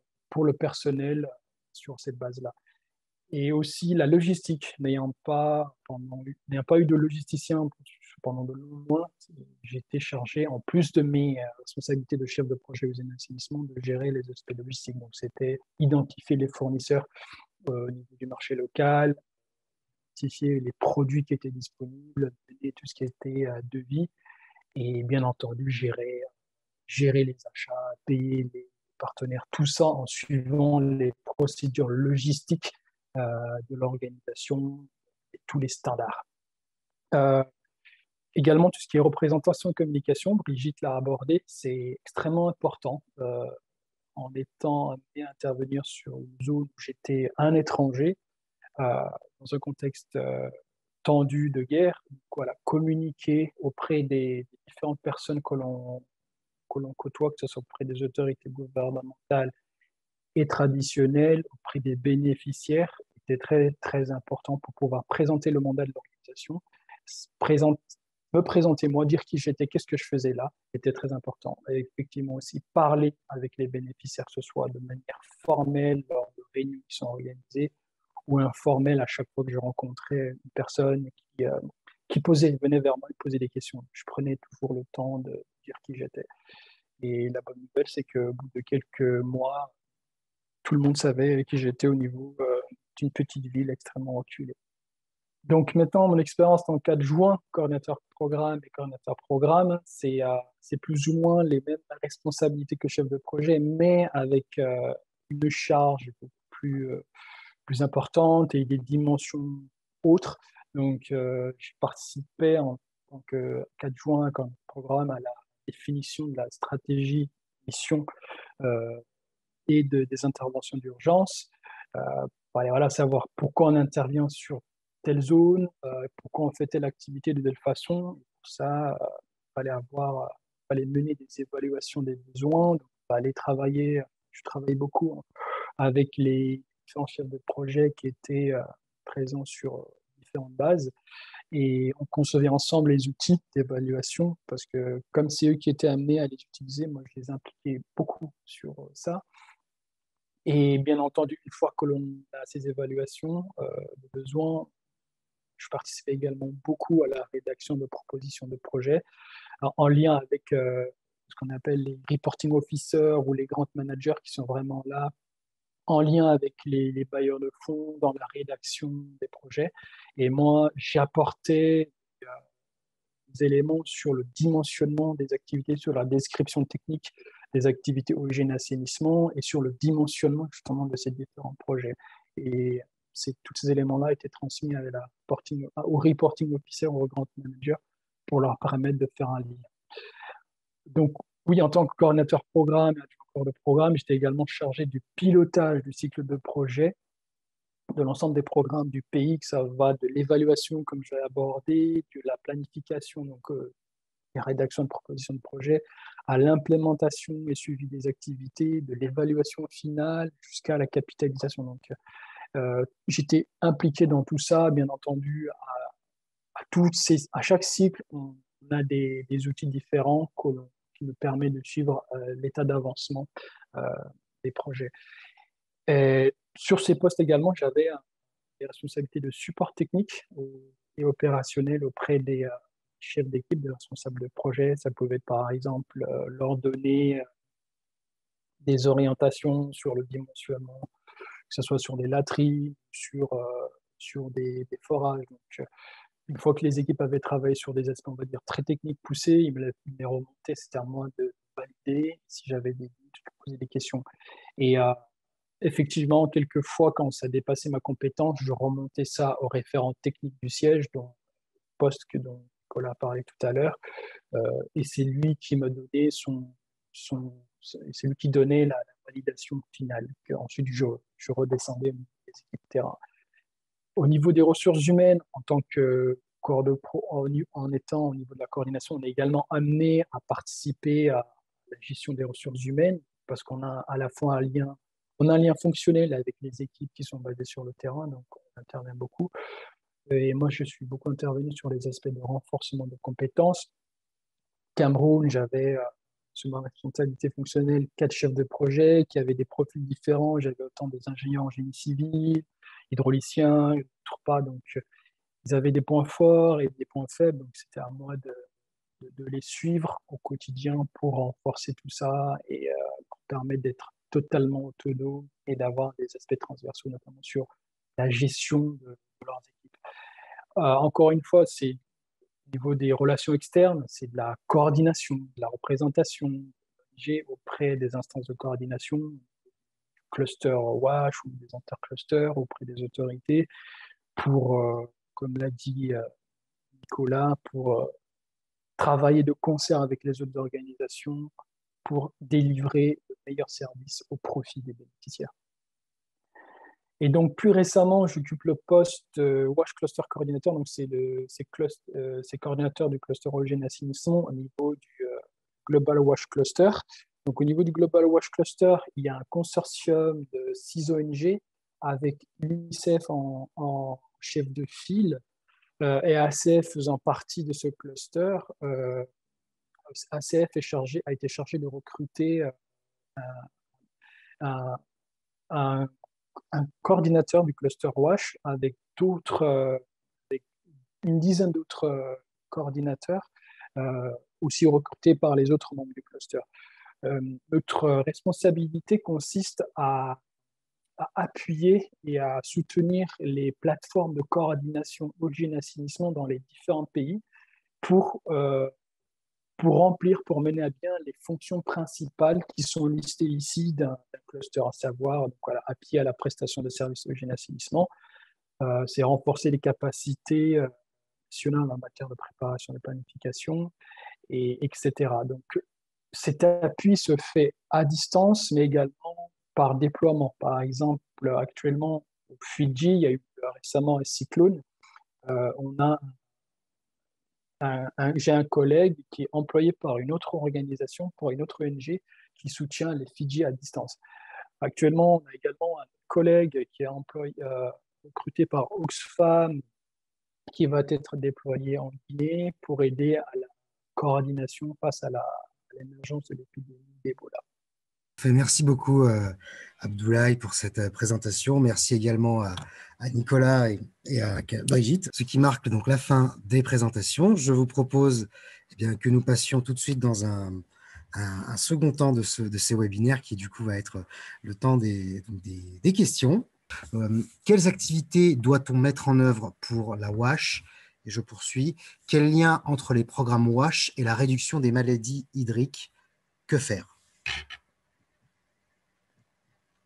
le personnel sur cette base-là. Et aussi la logistique, n'ayant pas eu de logisticien pendant de longs mois, j'ai été chargé, en plus de mes responsabilités de chef de projet usine d'assainissement, de gérer les aspects logistiques. Donc c'était identifier les fournisseurs au niveau du marché local, identifier les produits qui étaient disponibles, et tout ce qui était devis, et bien entendu gérer les achats, payer les partenaires, tout ça en suivant les procédures logistiques de l'organisation et tous les standards. Également, tout ce qui est représentation et communication, Brigitte l'a abordé, c'est extrêmement important. En étant amené à intervenir sur une zone où j'étais un étranger, dans un contexte tendu de guerre, voilà, communiquer auprès des différentes personnes que l'on côtoie, que ce soit auprès des autorités gouvernementales et traditionnelles, auprès des bénéficiaires, était très, très important pour pouvoir présenter le mandat de l'organisation, me présenter moi, dire qui j'étais, qu'est-ce que je faisais là, était très important. Et effectivement aussi parler avec les bénéficiaires, que ce soit de manière formelle lors de réunions qui sont organisées, ou informelle à chaque fois que je rencontrais une personne qui venait vers moi et posait des questions. Je prenais toujours le temps de dire qui j'étais. Et la bonne nouvelle, c'est qu'au bout de quelques mois, tout le monde savait qui j'étais au niveau d'une petite ville extrêmement reculée. Donc maintenant, mon expérience en tant qu'adjoint, coordinateur programme et coordinateur programme, c'est plus ou moins les mêmes responsabilités que chef de projet, mais avec une charge beaucoup plus importante et des dimensions autres. Donc, j'ai participé en tant qu'adjoint comme programme à la définition de la stratégie mission et des interventions d'urgence. Voilà, savoir pourquoi on intervient sur telle zone, pourquoi on fait telle activité de telle façon. Pour ça, fallait mener des évaluations des besoins. Donc, je travaillais beaucoup avec les différents chefs de projet qui étaient présents sur différentes bases. Et on concevait ensemble les outils d'évaluation parce que comme c'est eux qui étaient amenés à les utiliser, moi je les impliquais beaucoup sur ça. Et bien entendu, une fois que l'on a ces évaluations de besoins, je participais également beaucoup à la rédaction de propositions de projets en lien avec ce qu'on appelle les reporting officers ou les grant managers qui sont vraiment là en lien avec les bailleurs de fonds dans la rédaction des projets. Et moi, j'ai apporté des éléments sur le dimensionnement des activités, sur la description technique des activités origine assainissement et sur le dimensionnement justement de ces différents projets. Et tous ces éléments-là étaient transmis au reporting officer ou au grant manager pour leur permettre de faire un lien. Donc, oui, en tant que coordinateur programme et adjoint de programme, j'étais également chargé du pilotage du cycle de projet de l'ensemble des programmes du pays, que ça va de l'évaluation, comme je l'ai abordé, de la planification, donc la rédaction de propositions de projet, à l'implémentation et suivi des activités, de l'évaluation finale jusqu'à la capitalisation. Donc, j'étais impliqué dans tout ça, bien entendu, à chaque cycle, on a des outils différents qui nous permettent de suivre l'état d'avancement des projets. Et sur ces postes également, j'avais des responsabilités de support technique et opérationnel auprès des chefs d'équipe, des responsables de projet. Ça pouvait être par exemple leur donner des orientations sur le dimensionnement, que ce soit sur des latrines, sur des forages. Donc, une fois que les équipes avaient travaillé sur des aspects, on va dire, très techniques poussés, ils me les remontaient, c'était à moi de valider. Si j'avais des doutes, je posais des questions. Et effectivement, quelquefois, quand ça dépassait ma compétence, je remontais ça au référent technique du siège, dont dont Nicolas a parlé tout à l'heure, et c'est lui qui me donnait c'est lui qui donnait la validation finale. Ensuite, je redescendais les équipes terrain. Au niveau des ressources humaines, en tant que en étant au niveau de la coordination, on est également amené à participer à la gestion des ressources humaines parce qu'on a à la fois on a un lien fonctionnel avec les équipes qui sont basées sur le terrain, donc on intervient beaucoup. Et moi, je suis beaucoup intervenu sur les aspects de renforcement de compétences. Cameroun, j'avais sous ma responsabilité fonctionnelle 4 chefs de projet qui avaient des profils différents. J'avais autant des ingénieurs en génie civil, hydrauliciens, pas. Donc, ils avaient des points forts et des points faibles. Donc, c'était à moi de les suivre au quotidien pour renforcer tout ça et pour permettre d'être totalement autonome et d'avoir des aspects transversaux, notamment sur la gestion de leurs équipes. Encore une fois, c'est au niveau des relations externes, c'est de la coordination, de la représentation auprès des instances de coordination, du cluster WASH ou des interclusters auprès des autorités pour, comme l'a dit Nicolas, pour travailler de concert avec les autres organisations pour délivrer le meilleur service au profit des bénéficiaires. Et donc, plus récemment, j'occupe le poste WASH Cluster Coordinateur. Donc, c'est coordinateur du cluster origine assainissement au niveau du Global WASH Cluster. Donc, au niveau du Global WASH Cluster, il y a un consortium de 6 ONG avec l'UNICEF en chef de file et ACF faisant partie de ce cluster. ACF a été chargé de recruter un coordinateur du cluster WASH avec une dizaine d'autres coordinateurs aussi recrutés par les autres membres du cluster. Notre responsabilité consiste à appuyer et à soutenir les plateformes de coordination origine assainissement dans les différents pays pour pour remplir, pour mener à bien les fonctions principales qui sont listées ici d'un cluster, à savoir donc, voilà, appui à la prestation de services eau, hygiène, assainissement. C'est renforcer les capacités nationales en matière de préparation de planification, etc. Donc, cet appui se fait à distance, mais également par déploiement. Par exemple, actuellement, au Fidji, il y a eu récemment un cyclone. J'ai un collègue qui est employé par une autre organisation, pour une autre ONG, qui soutient les Fidji à distance. Actuellement, on a également un collègue qui est recruté par Oxfam, qui va être déployé en Guinée pour aider à la coordination face à l'émergence de l'épidémie d'Ebola. Merci beaucoup, Abdoulaye, pour cette présentation. Merci également à Nicolas et à Brigitte, ce qui marque donc la fin des présentations. Je vous propose bien, que nous passions tout de suite dans un second temps de ces webinaires qui, du coup, va être le temps des questions. Quelles activités doit-on mettre en œuvre pour la WASH? Et je poursuis. Quel lien entre les programmes WASH et la réduction des maladies hydriques? Que faire?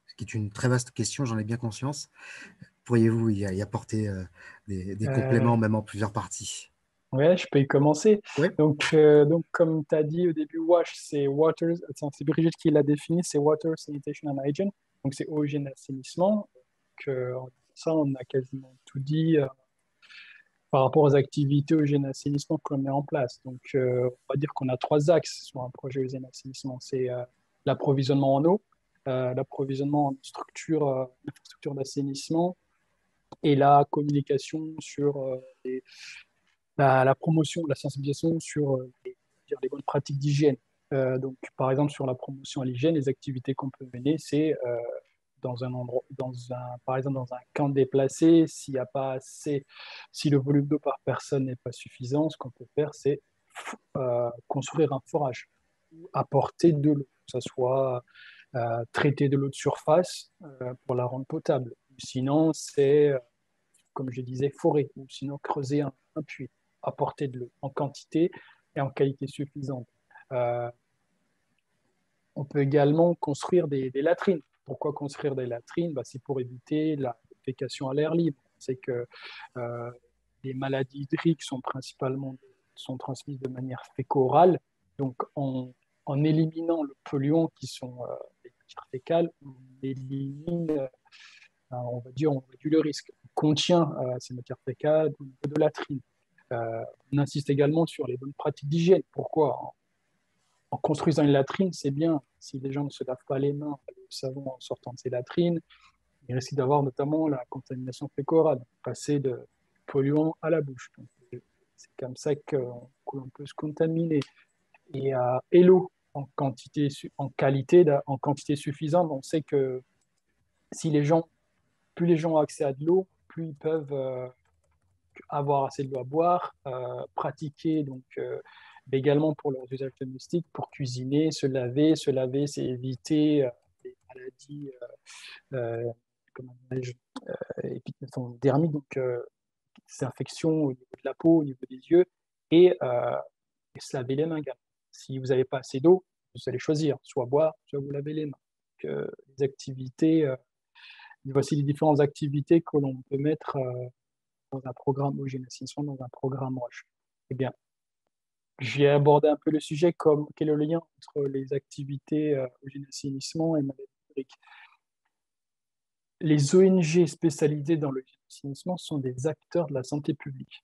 Ce qui est une très vaste question, j'en ai bien conscience. Pourriez-vous y apporter des compléments, même en plusieurs parties? Ouais, je peux y commencer. Oui. Donc, comme tu as dit au début, WASH, c'est Brigitte qui l'a défini, c'est Water, Sanitation and Hygiene. Donc, c'est eau, hygiène, assainissement. Donc, ça, on a quasiment tout dit par rapport aux activités eau, hygiène, assainissement qu'on met en place. Donc, on va dire qu'on a 3 axes sur un projet eau, hygiène, assainissement. C'est l'approvisionnement en eau, l'approvisionnement en infrastructure d'assainissement et la communication sur la promotion, la sensibilisation sur les bonnes pratiques d'hygiène. Donc, par exemple, sur la promotion à l'hygiène, les activités qu'on peut mener, c'est dans un endroit, par exemple, dans un camp déplacé, s'il n'y a pas assez, si le volume d'eau par personne n'est pas suffisant, ce qu'on peut faire, c'est construire un forage, apporter de l'eau, que ce soit traiter de l'eau de surface pour la rendre potable. Sinon, c'est, comme je disais, forer, ou sinon creuser un puits, apporter de l'eau en quantité et en qualité suffisante. On peut également construire des latrines. Pourquoi construire des latrines? C'est pour éviter la défécation à l'air libre. C'est que les maladies hydriques sont transmises de manière féco-orale. Donc, en éliminant le polluant qui sont les matières fécales, on élimine, on va dire, on réduit le risque. On contient ces matières fécales au niveau de latrines. On insiste également sur les bonnes pratiques d'hygiène. Pourquoi? En construisant une latrine, c'est bien. Si les gens ne se lavent pas les mains avec le savon en sortant de ces latrines, il risque d'avoir notamment la contamination féco-orale, passer de polluants à la bouche. C'est comme ça que l'on peut se contaminer. Et l'eau, en quantité suffisante, on sait que plus les gens ont accès à de l'eau, plus ils peuvent avoir assez de l'eau à boire, pratiquer donc mais également pour leurs usages domestiques, pour cuisiner, se laver, c'est éviter les maladies comment dirais-je, dermiques, donc des infections au niveau de la peau, au niveau des yeux, et se laver les mains également. Si vous n'avez pas assez d'eau, vous allez choisir, soit boire, soit vous laver les mains. Donc, les activités, voici les différentes activités que l'on peut mettre dans un programme eau, hygiène, assainissement, dans un programme WASH. Eh bien, j'ai abordé un peu le sujet comme quel est le lien entre les activités eau, hygiène, assainissement et maladies hydriques. Les ONG spécialisées dans le assainissement sont des acteurs de la santé publique.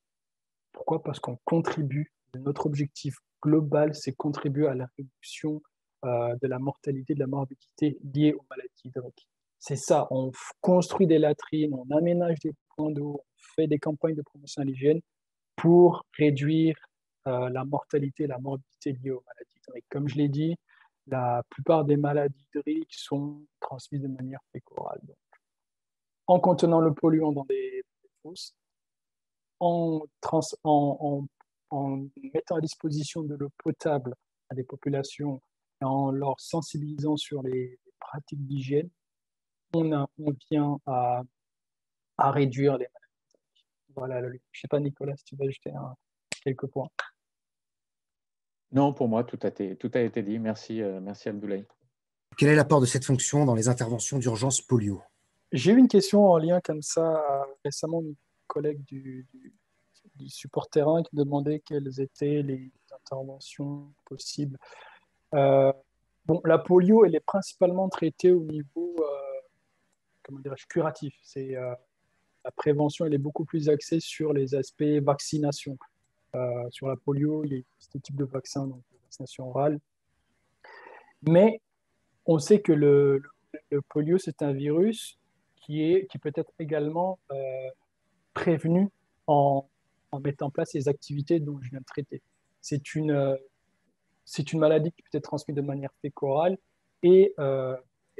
Pourquoi? Parce qu'on contribue, notre objectif global, c'est contribuer à la réduction de la mortalité, de la morbidité liée aux maladies hydriques. C'est ça, on construit des latrines, on aménage des points d'eau, on fait des campagnes de promotion à l'hygiène pour réduire la mortalité et la morbidité liée aux maladies hydriques. Comme je l'ai dit, la plupart des maladies hydriques sont transmises de manière féco-orale. En contenant le polluant dans des fosses, en mettant à disposition de l'eau potable à des populations et en leur sensibilisant sur les pratiques d'hygiène, on vient à réduire les maladies. Voilà, je ne sais pas, Nicolas, si tu veux ajouter quelques points. Non, pour moi, tout a été dit. Merci, merci Abdoulaye. Quel est l'apport de cette fonction dans les interventions d'urgence polio? J'ai eu une question en lien comme ça récemment, une collègue du support terrain qui demandait quelles étaient les interventions possibles. Euh, bon, la polio, elle est principalement traitée au niveau, comment dirais-je, curatif. La prévention, elle est beaucoup plus axée sur les aspects vaccination. Sur la polio, il y a ce type de vaccin, donc la vaccination orale. Mais on sait que le polio, c'est un virus qui peut être également prévenu en mettant en place les activités dont je viens de traiter. C'est c'est une maladie qui peut être transmise de manière fécale et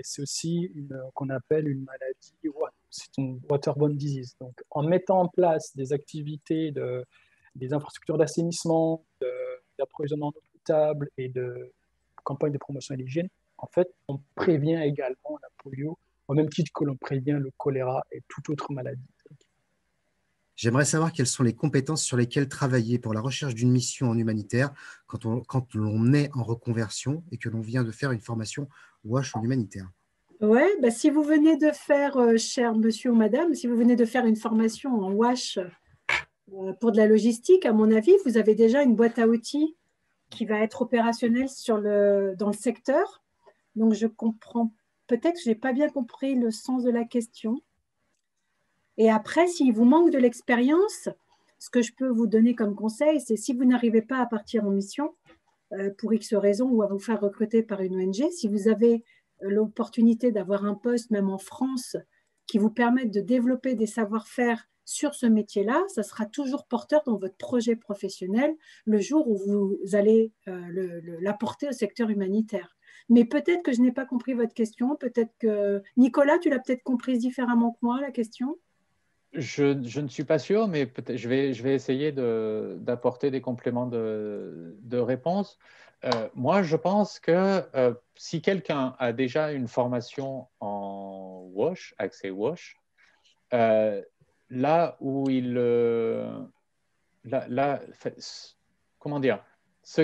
c'est aussi qu'on appelle une maladie, c'est une waterborne disease. Donc, en mettant en place des activités, des infrastructures d'assainissement, d'approvisionnement d'eau potable et de campagnes de promotion de l'hygiène, en fait, on prévient également la polio, au même titre que l'on prévient le choléra et toute autre maladie. J'aimerais savoir quelles sont les compétences sur lesquelles travailler pour la recherche d'une mission en humanitaire quand l'on est en reconversion et que l'on vient de faire une formation WASH en humanitaire. Oui, bah, si vous venez de faire, cher monsieur ou madame, si vous venez de faire une formation en WASH pour de la logistique, à mon avis, vous avez déjà une boîte à outils qui va être opérationnelle dans le secteur. Donc, je comprends, peut-être que je n'ai pas bien compris le sens de la question. Et après, s'il vous manque de l'expérience, ce que je peux vous donner comme conseil, c'est si vous n'arrivez pas à partir en mission, pour X raisons, ou à vous faire recruter par une ONG, si vous avez l'opportunité d'avoir un poste, même en France, qui vous permette de développer des savoir-faire sur ce métier-là, ça sera toujours porteur dans votre projet professionnel le jour où vous allez l'apporter au secteur humanitaire. Mais peut-être que je n'ai pas compris votre question, peut-être que… Nicolas, tu l'as peut-être comprise différemment que moi, la question. Je ne suis pas sûr, mais je vais essayer d'apporter des compléments de réponse. Moi, je pense que si quelqu'un a déjà une formation en WASH, accès WASH, là où comment dire, ce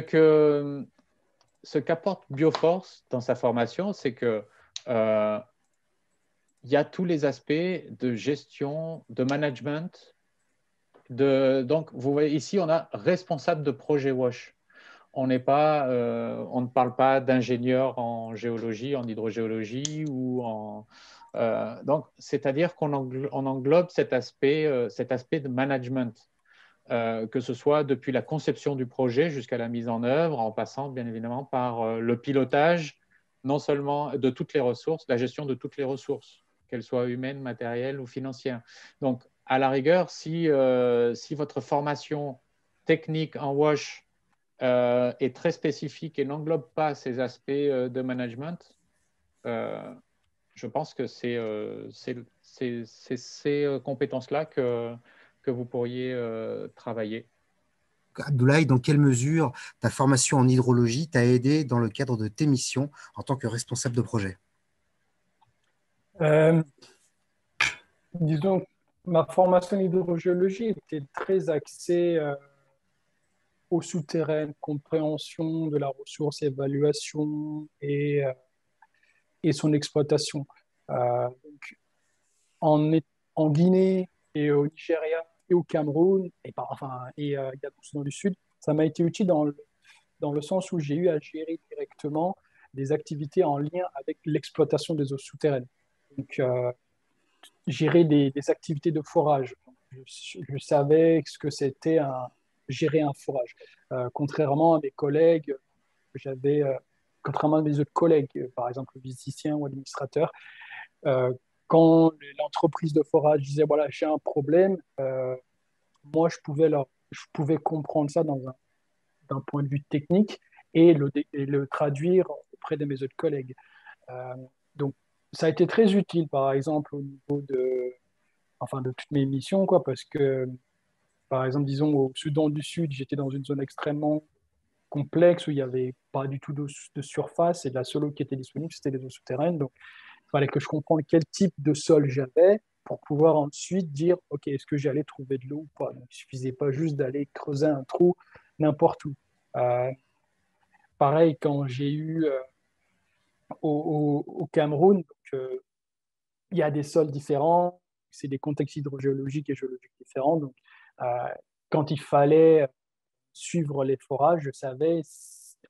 qu'apporte Bioforce dans sa formation, c'est que il y a tous les aspects de gestion, de management. Donc, vous voyez, ici, on a responsable de projet WASH. On ne parle pas d'ingénieur en géologie, en hydrogéologie donc, c'est-à-dire qu'on englobe cet aspect de management, que ce soit depuis la conception du projet jusqu'à la mise en œuvre, en passant bien évidemment par le pilotage, non seulement de toutes les ressources, la gestion de toutes les ressources, qu'elles soient humaines, matérielles ou financières. Donc, à la rigueur, si votre formation technique en WASH est très spécifique et n'englobe pas ces aspects de management, je pense que c'est ces compétences-là que vous pourriez travailler. Abdoulaye, dans quelle mesure ta formation en hydrologie t'a aidé dans le cadre de tes missions en tant que responsable de projet? Disons, ma formation en hydrogéologie était très axée au souterrain, compréhension de la ressource, évaluation et son exploitation. Donc, en Guinée et au Nigeria et au Cameroun, et au Soudan du Sud, ça m'a été utile dans le sens où j'ai eu à gérer directement des activités en lien avec l'exploitation des eaux souterraines. Donc, gérer des activités de forage. Je savais ce que c'était gérer un forage. Contrairement à mes collègues, contrairement à mes autres collègues, par exemple physiciens ou administrateurs, quand l'entreprise de forage disait voilà, j'ai un problème, moi je pouvais comprendre ça d'un point de vue technique et le traduire auprès de mes autres collègues. Donc, ça a été très utile, par exemple, au niveau de toutes mes missions, quoi, parce que, par exemple, disons, au Soudan du Sud, j'étais dans une zone extrêmement complexe où il n'y avait pas du tout d'eau de surface et la seule eau qui était disponible, c'était les eaux souterraines. Donc, il fallait que je comprenne quel type de sol j'avais pour pouvoir ensuite dire, OK, est-ce que j'allais trouver de l'eau ou pas? Donc, il ne suffisait pas juste d'aller creuser un trou n'importe où. pareil, quand j'ai eu au Cameroun, il y a des sols différents, c'est des contextes hydrogéologiques et géologiques différents. Donc, euh, quand il fallait suivre les forages, je savais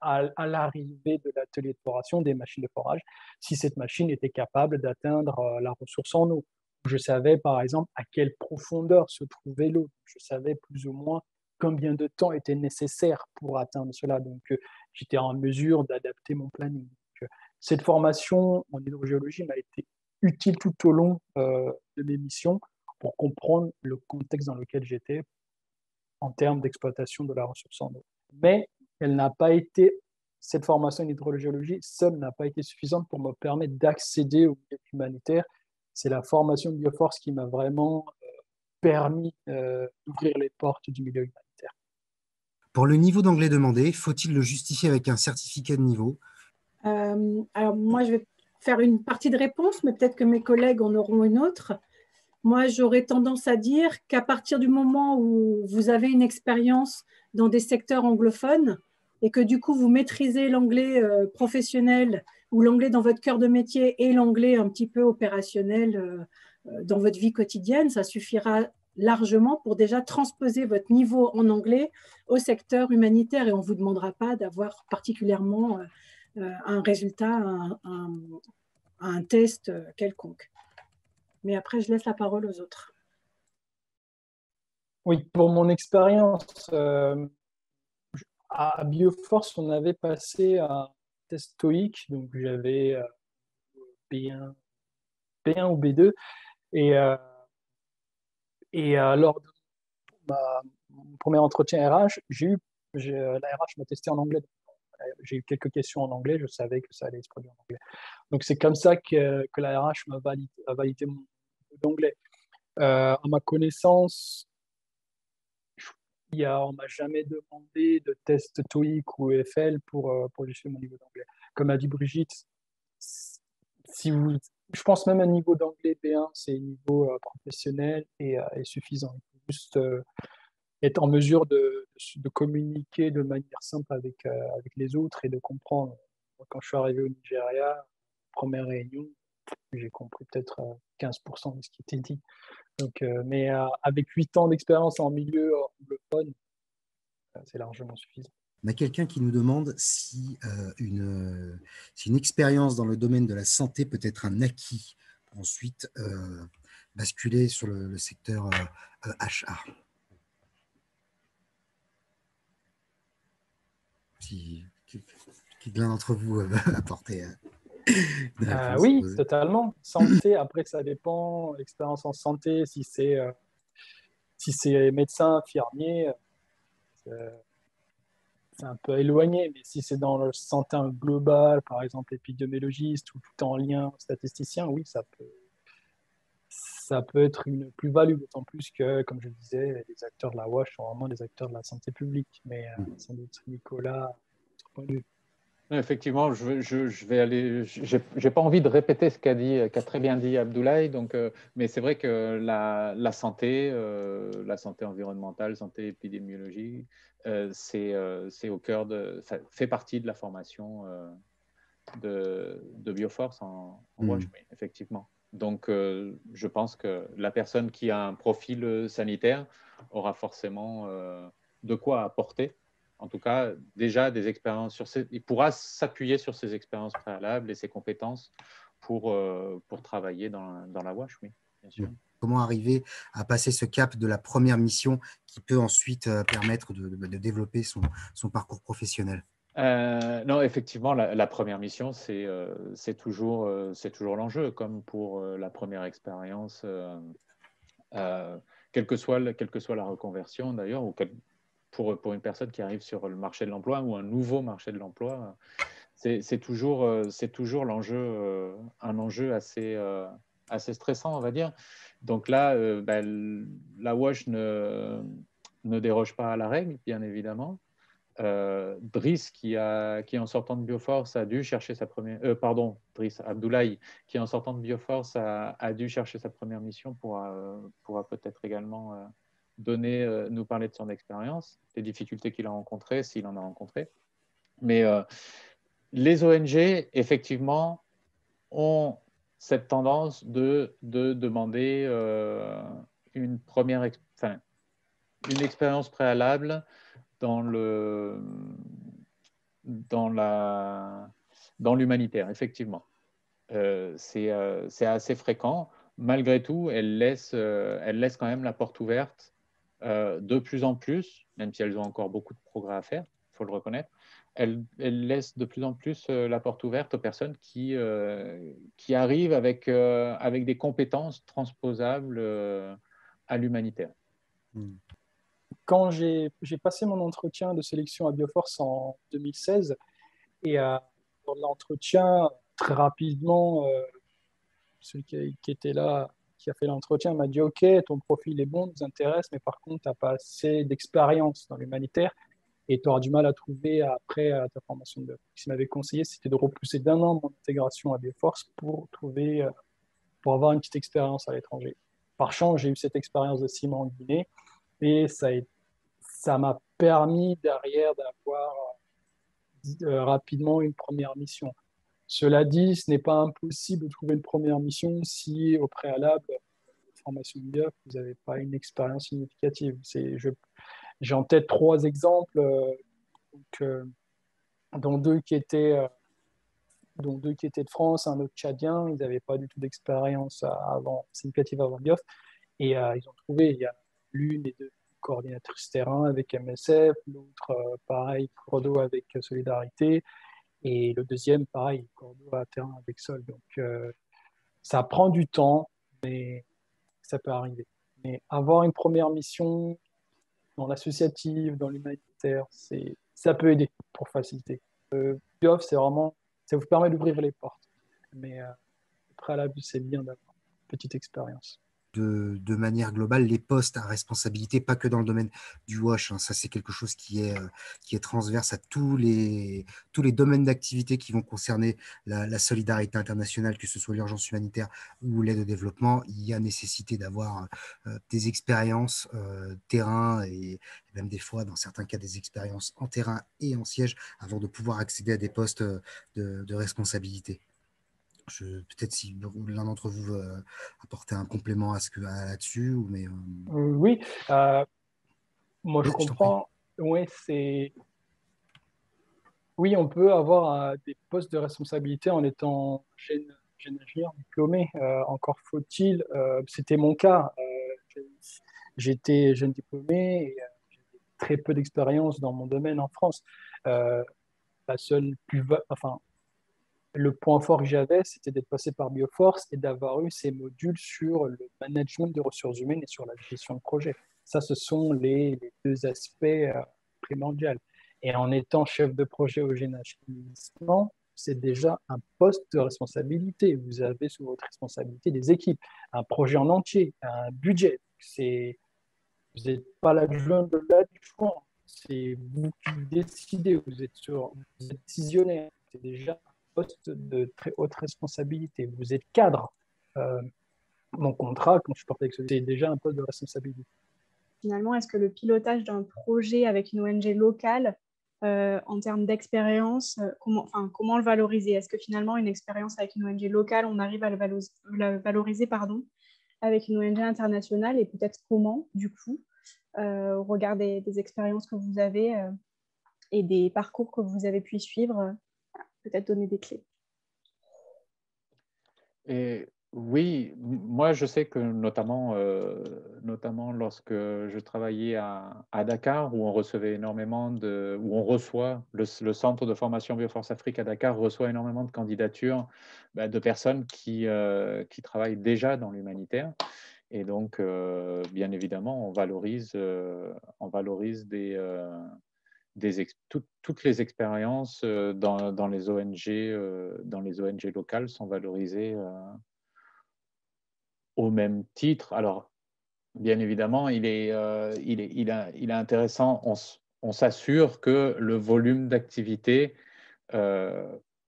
à l'arrivée de l'atelier de foration des machines de forage si cette machine était capable d'atteindre la ressource en eau. Je savais par exemple à quelle profondeur se trouvait l'eau. Je savais plus ou moins combien de temps était nécessaire pour atteindre cela. Donc j'étais en mesure d'adapter mon planning. Cette formation en hydrogéologie m'a été utile tout au long de mes missions pour comprendre le contexte dans lequel j'étais en termes d'exploitation de la ressource en eau. Mais elle n'a pas été, cette formation en hydrogéologie seule n'a pas été suffisante pour me permettre d'accéder au milieu humanitaire. C'est la formation de Bioforce qui m'a vraiment permis d'ouvrir les portes du milieu humanitaire. Pour le niveau d'anglais demandé, faut-il le justifier avec un certificat de niveau? Alors moi, je vais faire une partie de réponse, mais peut-être que mes collègues en auront une autre. Moi, j'aurais tendance à dire qu'à partir du moment où vous avez une expérience dans des secteurs anglophones et que du coup, vous maîtrisez l'anglais professionnel ou l'anglais dans votre cœur de métier et l'anglais un petit peu opérationnel dans votre vie quotidienne, ça suffira largement pour déjà transposer votre niveau en anglais au secteur humanitaire et on ne vous demandera pas d'avoir particulièrement un résultat, un test quelconque. Mais après, je laisse la parole aux autres. Oui, pour mon expérience, à Bioforce, on avait passé un test TOEIC, donc j'avais B1, B1 ou B2, et, lors de mon premier entretien RH, la RH m'a testé en anglais. J'ai eu quelques questions en anglais, je savais que ça allait se produire en anglais. Donc c'est comme ça que la RH a validé mon niveau d'anglais. À ma connaissance, on m'a jamais demandé de test TOEIC ou EFL pour justifier mon niveau d'anglais. Comme a dit Brigitte, je pense même un niveau d'anglais B1, c'est un niveau professionnel et suffisant. Il faut juste être en mesure de communiquer de manière simple avec les autres et de comprendre. Quand je suis arrivé au Nigeria, première réunion, j'ai compris peut-être 15% de ce qui était dit. Donc, mais avec 8 ans d'expérience en milieu anglophone, c'est largement suffisant. On a quelqu'un qui nous demande si si une expérience dans le domaine de la santé peut être un acquis pour ensuite basculer sur le secteur HA. Si l'un d'entre vous veut apporter une réponse. Oui, totalement. Santé, après, ça dépend. L'expérience en santé, si c'est médecin, infirmier, c'est un peu éloigné. Mais si c'est dans le santé global, par exemple épidémiologiste ou tout en lien statisticien, oui, ça peut être une plus-value, d'autant plus que, comme je disais, les acteurs de la WASH sont vraiment des acteurs de la santé publique. Mais sans doute, Nicolas, votre point de vue. Effectivement, je vais aller. J'ai pas envie de répéter ce qu'a très bien dit Abdoulaye. Donc, mais c'est vrai que la santé environnementale, santé épidémiologique, c'est au cœur ça fait partie de la formation de Bioforce en WASH, oui, effectivement. Donc, je pense que la personne qui a un profil sanitaire aura forcément de quoi apporter. En tout cas, déjà des expériences il pourra s'appuyer sur ses expériences préalables et ses compétences pour travailler dans la WASH, oui, bien sûr. Comment arriver à passer ce cap de la première mission qui peut ensuite permettre de développer son parcours professionnel? Non, effectivement, la première mission, c'est toujours l'enjeu, comme pour la première expérience, quelle que soit la reconversion d'ailleurs, ou pour une personne qui arrive sur le marché de l'emploi ou un nouveau marché de l'emploi, c'est toujours l'enjeu, un enjeu assez stressant, on va dire. Donc là, la WASH ne déroge pas à la règle, bien évidemment. Driss, qui en sortant de Bioforce a dû chercher sa première... Driss Abdoulaye, qui en sortant de Bioforce a dû chercher sa première mission, pourra peut-être également nous parler de son expérience, des difficultés qu'il a rencontrées, s'il en a rencontré. Mais les ONG, effectivement, ont cette tendance de demander une expérience préalable dans l'humanitaire, effectivement. C'est assez fréquent. Malgré tout, elle laisse quand même la porte ouverte de plus en plus, même si elles ont encore beaucoup de progrès à faire, il faut le reconnaître. Elle laisse de plus en plus la porte ouverte aux personnes qui arrivent avec des compétences transposables à l'humanitaire. Quand j'ai passé mon entretien de sélection à Bioforce en 2016, et dans l'entretien, très rapidement, celui qui était là, qui a fait l'entretien, m'a dit: OK, ton profil est bon, nous intéresse, mais par contre, tu n'as pas assez d'expérience dans l'humanitaire et tu auras du mal à trouver après ta formation de. Ce qu'il m'avait conseillé, c'était de repousser d'1 an mon intégration à Bioforce pour avoir une petite expérience à l'étranger. Par chance, j'ai eu cette expérience de 6 mois en Guinée et ça m'a permis derrière d'avoir rapidement une première mission. Cela dit, ce n'est pas impossible de trouver une première mission si au préalable, formation de BIOF, vous n'avez pas une expérience significative. J'ai en tête 3 exemples, dont deux qui étaient de France, un autre tchadien. Ils n'avaient pas du tout d'expérience significative avant BIOF. Et ils ont trouvé, il y a l'une des deux coordinatrices terrain avec MSF, l'autre, pareil, Cordo avec Solidarité, et le deuxième, pareil, Cordo à terrain avec Sol. Donc, ça prend du temps, mais ça peut arriver. Mais avoir une première mission dans l'associatif, dans l'humanitaire, ça peut aider pour faciliter. BIOF, c'est vraiment, ça vous permet d'ouvrir les portes. Mais au préalable, c'est bien d'avoir une petite expérience. De manière globale, les postes à responsabilité, pas que dans le domaine du WASH, hein, ça c'est quelque chose qui est transverse à tous les domaines d'activité qui vont concerner la solidarité internationale, que ce soit l'urgence humanitaire ou l'aide au développement. Il y a nécessité d'avoir des expériences terrain et même des fois, dans certains cas, des expériences en terrain et en siège avant de pouvoir accéder à des postes de responsabilité. Peut-être si l'un d'entre vous veut apporter un complément là-dessus, mais oui, moi je je t'en prie. comprends. Oui, on peut avoir des postes de responsabilité en étant jeune ingénieur diplômé. Encore faut-il, c'était mon cas. J'étais jeune diplômé et j'avais très peu d'expérience dans mon domaine en France. Euh, le point fort que j'avais, c'était d'être passé par Bioforce et d'avoir eu ces modules sur le management de ressources humaines et sur la gestion de projet. Ça, ce sont les 2 aspects primordiaux. Et en étant chef de projet au Génachement, c'est déjà un poste de responsabilité. Vous avez sous votre responsabilité des équipes, un projet en entier, un budget. Vous n'êtes pas l'adjoint de l'adjoint. C'est vous qui décidez. Vous êtes décisionnaire. C'est déjà un poste de très haute responsabilité. Vous êtes cadre. Mon contrat, quand je suis porté avec c'est déjà un poste de responsabilité. Finalement, est-ce que le pilotage d'un projet avec une ONG locale, en termes d'expérience, comment le valoriser? Est-ce que finalement, une expérience avec une ONG locale, on arrive à la valoriser avec une ONG internationale, et peut-être comment, du coup, au regard des expériences que vous avez et des parcours que vous avez pu suivre, peut-être donner des clés? Et oui, moi je sais que notamment lorsque je travaillais à Dakar, où on recevait énormément où on reçoit le centre de formation Bioforce Afrique à Dakar reçoit énormément de candidatures de personnes qui travaillent déjà dans l'humanitaire. Et donc, bien évidemment, on valorise toutes les expériences dans les ONG locales sont valorisées au même titre. Alors, bien évidemment, il est intéressant, on s'assure que le volume d'activité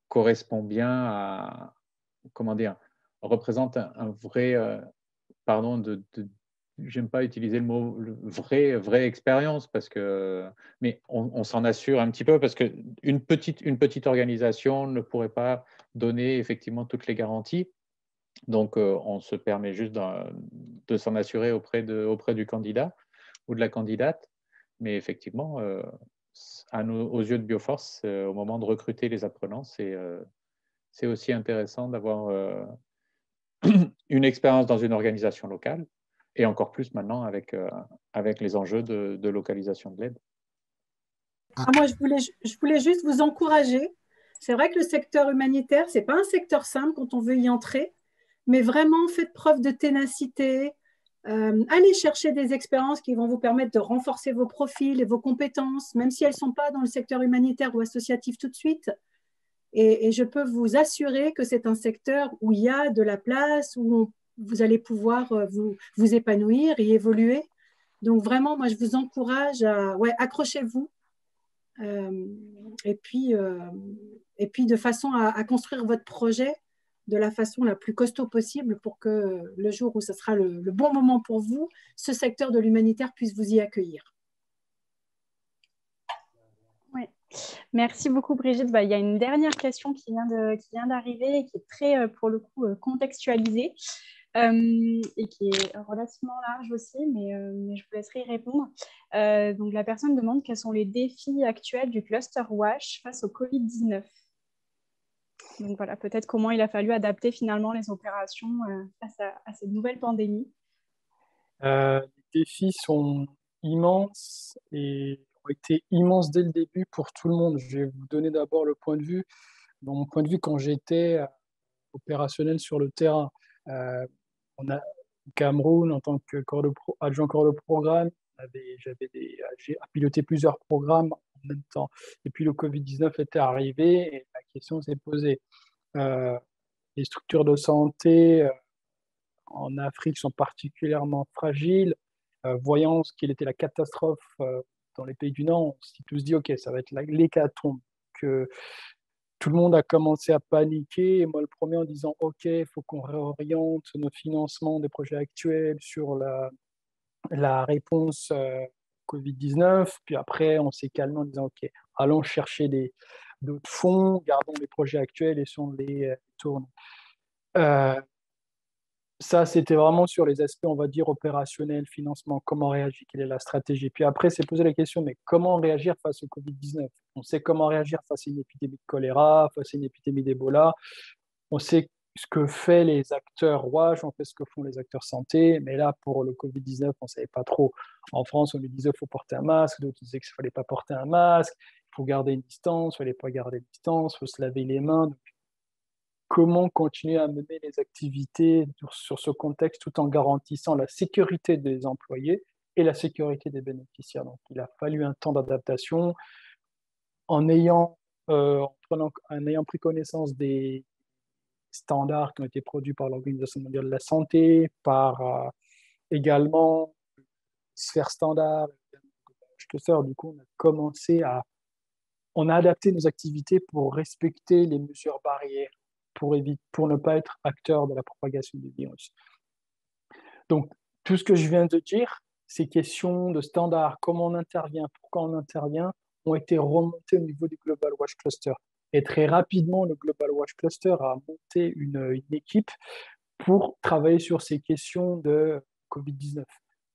correspond bien à, comment dire, représente un vrai, j'aime pas utiliser le mot vraie expérience mais on s'en assure un petit peu parce qu'une petite organisation ne pourrait pas donner effectivement toutes les garanties. Donc, on se permet juste de s'en assurer auprès du candidat ou de la candidate. Mais effectivement, aux yeux de Bioforce, au moment de recruter les apprenants, c'est aussi intéressant d'avoir une expérience dans une organisation locale et encore plus maintenant avec les enjeux de localisation de l'aide. Moi, je voulais juste vous encourager. C'est vrai que le secteur humanitaire, ce n'est pas un secteur simple quand on veut y entrer, mais vraiment faites preuve de ténacité. Allez chercher des expériences qui vont vous permettre de renforcer vos profils et vos compétences, même si elles ne sont pas dans le secteur humanitaire ou associatif tout de suite. Et je peux vous assurer que c'est un secteur où il y a de la place, où vous allez pouvoir vous épanouir et évoluer. Donc vraiment, moi, je vous encourage à accrochez-vous. Et puis de façon à construire votre projet de la façon la plus costaud possible pour que le jour où ce sera le bon moment pour vous, ce secteur de l'humanitaire puisse vous y accueillir. Oui. Merci beaucoup Brigitte. Il y a une dernière question qui vient d'arriver et qui est très, pour le coup, contextualisée et qui est relativement large aussi, mais je vous laisserai y répondre. Donc la personne demande quels sont les défis actuels du cluster WASH face au Covid-19. Donc voilà, peut-être comment il a fallu adapter finalement les opérations face à cette nouvelle pandémie. Les défis sont immenses et ont été immenses dès le début pour tout le monde. Je vais vous donner d'abord le point de vue. Dans mon point de vue, quand j'étais opérationnel sur le terrain, on a au Cameroun, en tant que adjoint corps de programme, j'ai piloté plusieurs programmes en même temps. Et puis le Covid-19 était arrivé et la question s'est posée. Les structures de santé en Afrique sont particulièrement fragiles. Voyant ce qu'il était la catastrophe dans les pays du Nord, on s'est tous dit, OK, ça va être l'hécatombe. Que tout le monde a commencé à paniquer, et moi le premier en disant, OK, il faut qu'on réoriente nos financements des projets actuels sur la réponse Covid-19. Puis après, on s'est calmé en disant, OK, allons chercher d'autres fonds, gardons les projets actuels et on les tourne. Ça, c'était vraiment sur les aspects, on va dire, opérationnels, financement, comment réagir, quelle est la stratégie. Puis après, c'est poser la question, mais comment réagir face au Covid-19? On sait comment réagir face à une épidémie de choléra, face à une épidémie d'Ebola. On sait ce que font les acteurs WASH, on sait ce que font les acteurs santé, mais là, pour le Covid-19, on ne savait pas trop. En France, on nous disait qu'il faut porter un masque, d'autres disaient qu'il ne fallait pas porter un masque, il faut garder une distance, il ne fallait pas garder une distance, il faut se laver les mains. Donc, comment continuer à mener les activités sur ce contexte tout en garantissant la sécurité des employés et la sécurité des bénéficiaires. Donc, il a fallu un temps d'adaptation en ayant pris connaissance des standards qui ont été produits par l'Organisation mondiale de la santé, par également Sphère Standard. Du coup, on a adapté nos activités pour respecter les mesures barrières, pour ne pas être acteur de la propagation du virus. Donc, tout ce que je viens de dire, ces questions de standards, comment on intervient, pourquoi on intervient, ont été remontées au niveau du Global WASH Cluster. Et très rapidement, le Global WASH Cluster a monté une équipe pour travailler sur ces questions de Covid-19,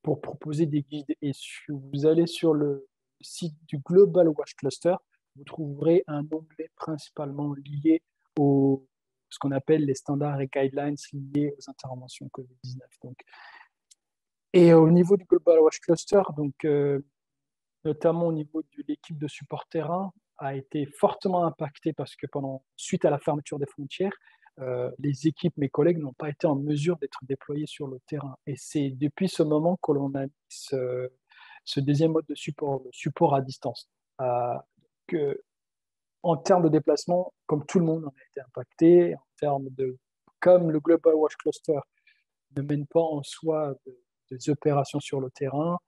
pour proposer des guides. Et si vous allez sur le site du Global WASH Cluster, vous trouverez un onglet principalement lié ce qu'on appelle les standards et guidelines liés aux interventions Covid-19. Et au niveau du Global WASH Cluster, notamment au niveau de l'équipe de support terrain, a été fortement impactée parce que suite à la fermeture des frontières, les équipes, mes collègues, n'ont pas été en mesure d'être déployés sur le terrain. Et c'est depuis ce moment que l'on a mis ce deuxième mode de support, le support à distance. En termes de déplacement, comme tout le monde en a été impacté, comme le Global WASH Cluster ne mène pas en soi des opérations sur le terrain,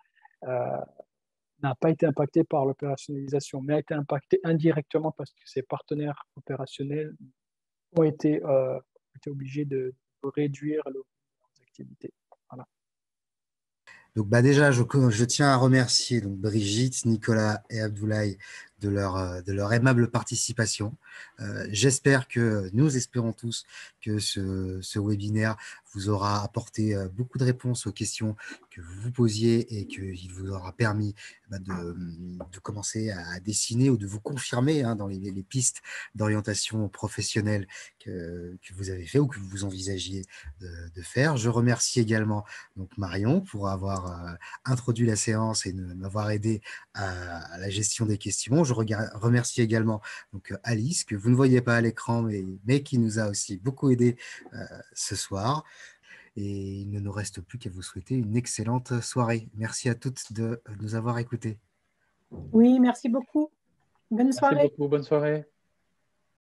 n'a pas été impacté par l'opérationnalisation, mais a été impacté indirectement parce que ses partenaires opérationnels ont été obligés de réduire leurs activités. Voilà. Donc déjà, je tiens à remercier donc, Brigitte, Nicolas et Abdoulaye de leur aimable participation. J'espère que, nous espérons tous que ce webinaire vous aura apporté beaucoup de réponses aux questions que vous vous posiez et qu'il vous aura permis de commencer à dessiner ou de vous confirmer dans les pistes d'orientation professionnelle que vous avez fait ou que vous envisagiez de faire. Je remercie également donc Marion pour avoir introduit la séance et m'avoir aidé à la gestion des questions. Je remercie également donc, Alice, que vous ne voyez pas à l'écran, mais qui nous a aussi beaucoup aidé ce soir. Et il ne nous reste plus qu'à vous souhaiter une excellente soirée. Merci à toutes de nous avoir écoutés. Oui, merci beaucoup. Bonne soirée. Merci beaucoup, bonne soirée.